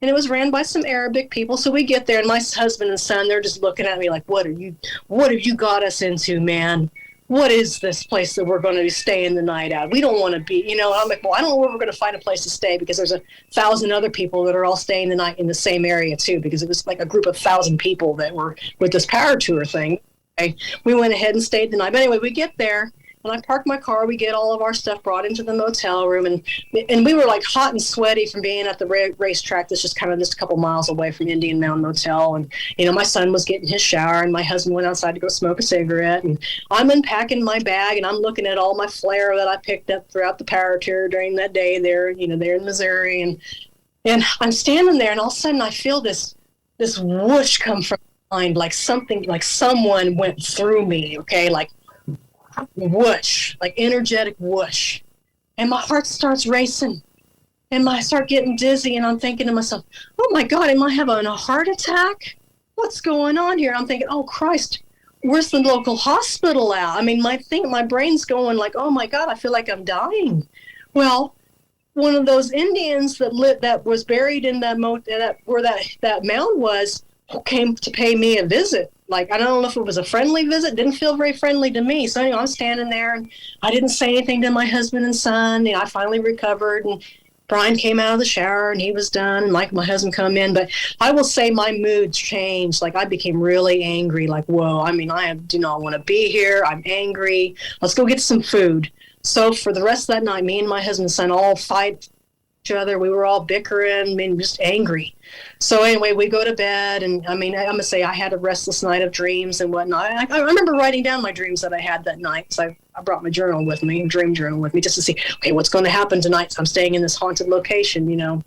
Speaker 2: and it was ran by some Arabic people. So we get there, and my husband and son, they're just looking at me like, what have you got us into, man? What is this place that we're going to be staying the night at? We don't want to be, I'm like, well, I don't know where we're going to find a place to stay because there's 1,000 other people that are all staying the night in the same area, too, because it was like a group of 1,000 people that were with this power tour thing. Okay? We went ahead and stayed the night. But anyway, we get there. When I park my car, we get all of our stuff brought into the motel room, and we were like hot and sweaty from being at the racetrack that's just kind of just a couple miles away from Indian Mound Motel. And, you know, my son was getting his shower, and my husband went outside to go smoke a cigarette. And I'm unpacking my bag, and I'm looking at all my flair that I picked up throughout the power tour during that day there, you know, there in Missouri. And I'm standing there, and all of a sudden I feel this whoosh come from behind, like something, like someone went through me, okay, like whoosh, like energetic whoosh. And my heart starts racing, and I start getting dizzy, and I'm thinking to myself, oh my God, am I having a heart attack? What's going on here? I'm thinking, oh Christ, where's the local hospital at? I mean, my brain's going like, oh my God, I feel like I'm dying. Well, one of those Indians that was buried in that where that mound was, came to pay me a visit. Like, I don't know if it was a friendly visit, didn't feel very friendly to me. So anyway, I'm standing there, and I didn't say anything to my husband and son. You know, I finally recovered, and Brian came out of the shower, and he was done. And my husband come in, but I will say my mood changed. Like, I became really angry. Like, whoa, I mean, I do not want to be here. I'm angry. Let's go get some food. So for the rest of that night, me and my husband and son all fight each other. We were all bickering, I mean, just angry. So anyway, we go to bed, and I mean, I'm gonna say I had a restless night of dreams and whatnot. I remember writing down my dreams that I had that night. So I brought my journal with me, dream journal with me, just to see, okay, what's going to happen tonight? So I'm staying in this haunted location, you know.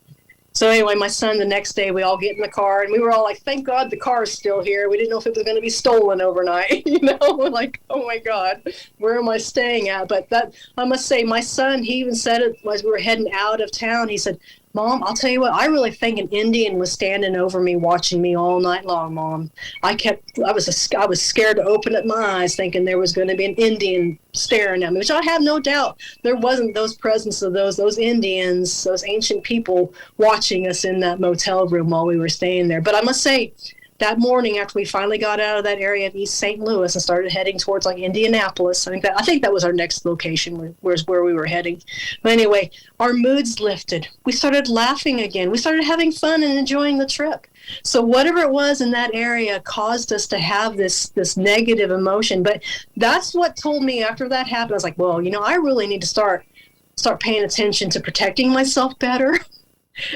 Speaker 2: So anyway, my son, the next day, we all get in the car, and we were all like, thank God the car is still here. We didn't know if it was going to be stolen overnight, you know, like, oh my God, where am I staying at? But that, I must say, my son, he even said it as we were heading out of town. He said, Mom, I'll tell you what, I really think an Indian was standing over me, watching me all night long, Mom. I was scared to open up my eyes, thinking there was going to be an Indian staring at me, which I have no doubt. There wasn't those presence of those Indians, those ancient people watching us in that motel room while we were staying there. But I must say, that morning, after we finally got out of that area of East St. Louis and started heading towards like Indianapolis, I think that was our next location, where we were heading. But anyway, our moods lifted. We started laughing again. We started having fun and enjoying the trip. So whatever it was in that area caused us to have this negative emotion. But that's what told me after that happened. I was like, well, you know, I really need to start paying attention to protecting myself better.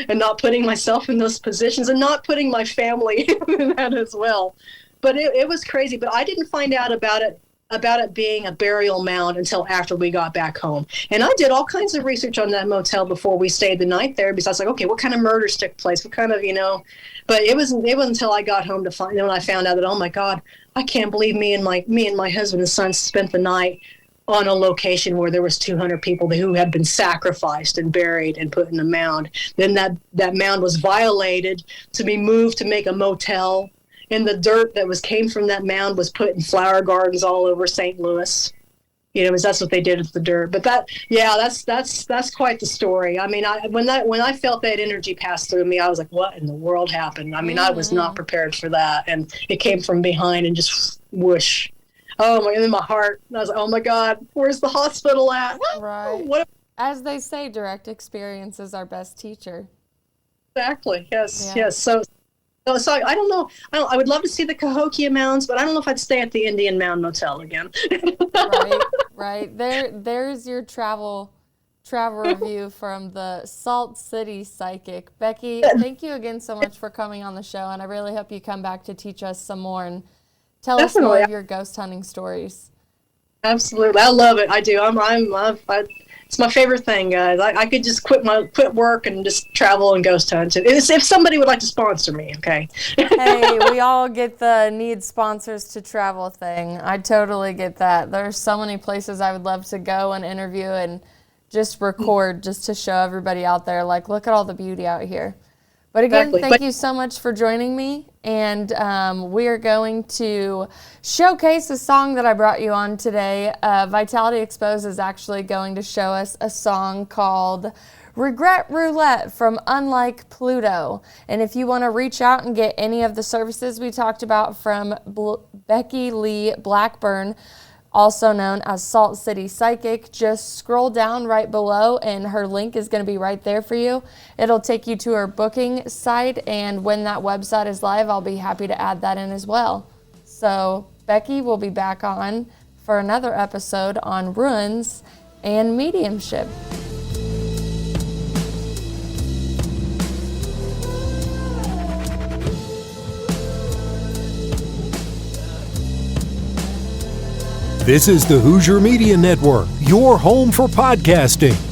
Speaker 2: And not putting myself in those positions, and not putting my family in that as well. But it was crazy. But I didn't find out about it being a burial mound until after we got back home. And I did all kinds of research on that motel before we stayed the night there, because I was like, okay, what kind of murders took place? What kind of, you know, but it wasn't until I got home when I found out that, oh my God, I can't believe me and my husband and son spent the night on a location where there was 200 people who had been sacrificed and buried and put in a mound. Then that mound was violated to be moved to make a motel. And the dirt that came from that mound was put in flower gardens all over St. Louis. You know, because that's what they did with the dirt. But that's quite the story. I mean, when I felt that energy pass through me, I was like, what in the world happened? I mean, I was not prepared for that. And it came from behind and just whoosh. Oh my! And in my heart, I was like, "Oh my God, where's the hospital at?"
Speaker 1: Right.
Speaker 2: What?
Speaker 1: As they say, direct experience is our best teacher.
Speaker 2: Exactly. Yes.
Speaker 1: Yeah.
Speaker 2: Yes. So I don't know. I would love to see the Cahokia Mounds, but I don't know if I'd stay at the Indian Mound Motel again.
Speaker 1: Right. There's your travel review from the Salt City Psychic. Becky, thank you again so much for coming on the show, and I really hope you come back to teach us some more and tell us more of your ghost hunting stories.
Speaker 2: Absolutely, I love it. I do. It's my favorite thing, guys. I could just quit work and just travel and ghost hunt. If somebody would like to sponsor me, okay.
Speaker 1: Hey, we all get the need sponsors to travel thing. I totally get that. There's so many places I would love to go and interview and just record, just to show everybody out there, like, look at all the beauty out here. But again, thank you so much for joining me, and we are going to showcase a song that I brought you on today. Vitality Exposed is actually going to show us a song called Regret Roulette from Unlike Pluto. And if you want to reach out and get any of the services we talked about from Becky Lee Blackburn, also known as Salt City Psychic, just scroll down right below and her link is going to be right there for you. It'll take you to her booking site, and when that website is live, I'll be happy to add that in as well. So Becky will be back on for another episode on ruins and mediumship.
Speaker 3: This is the Hoosier Media Network, your home for podcasting.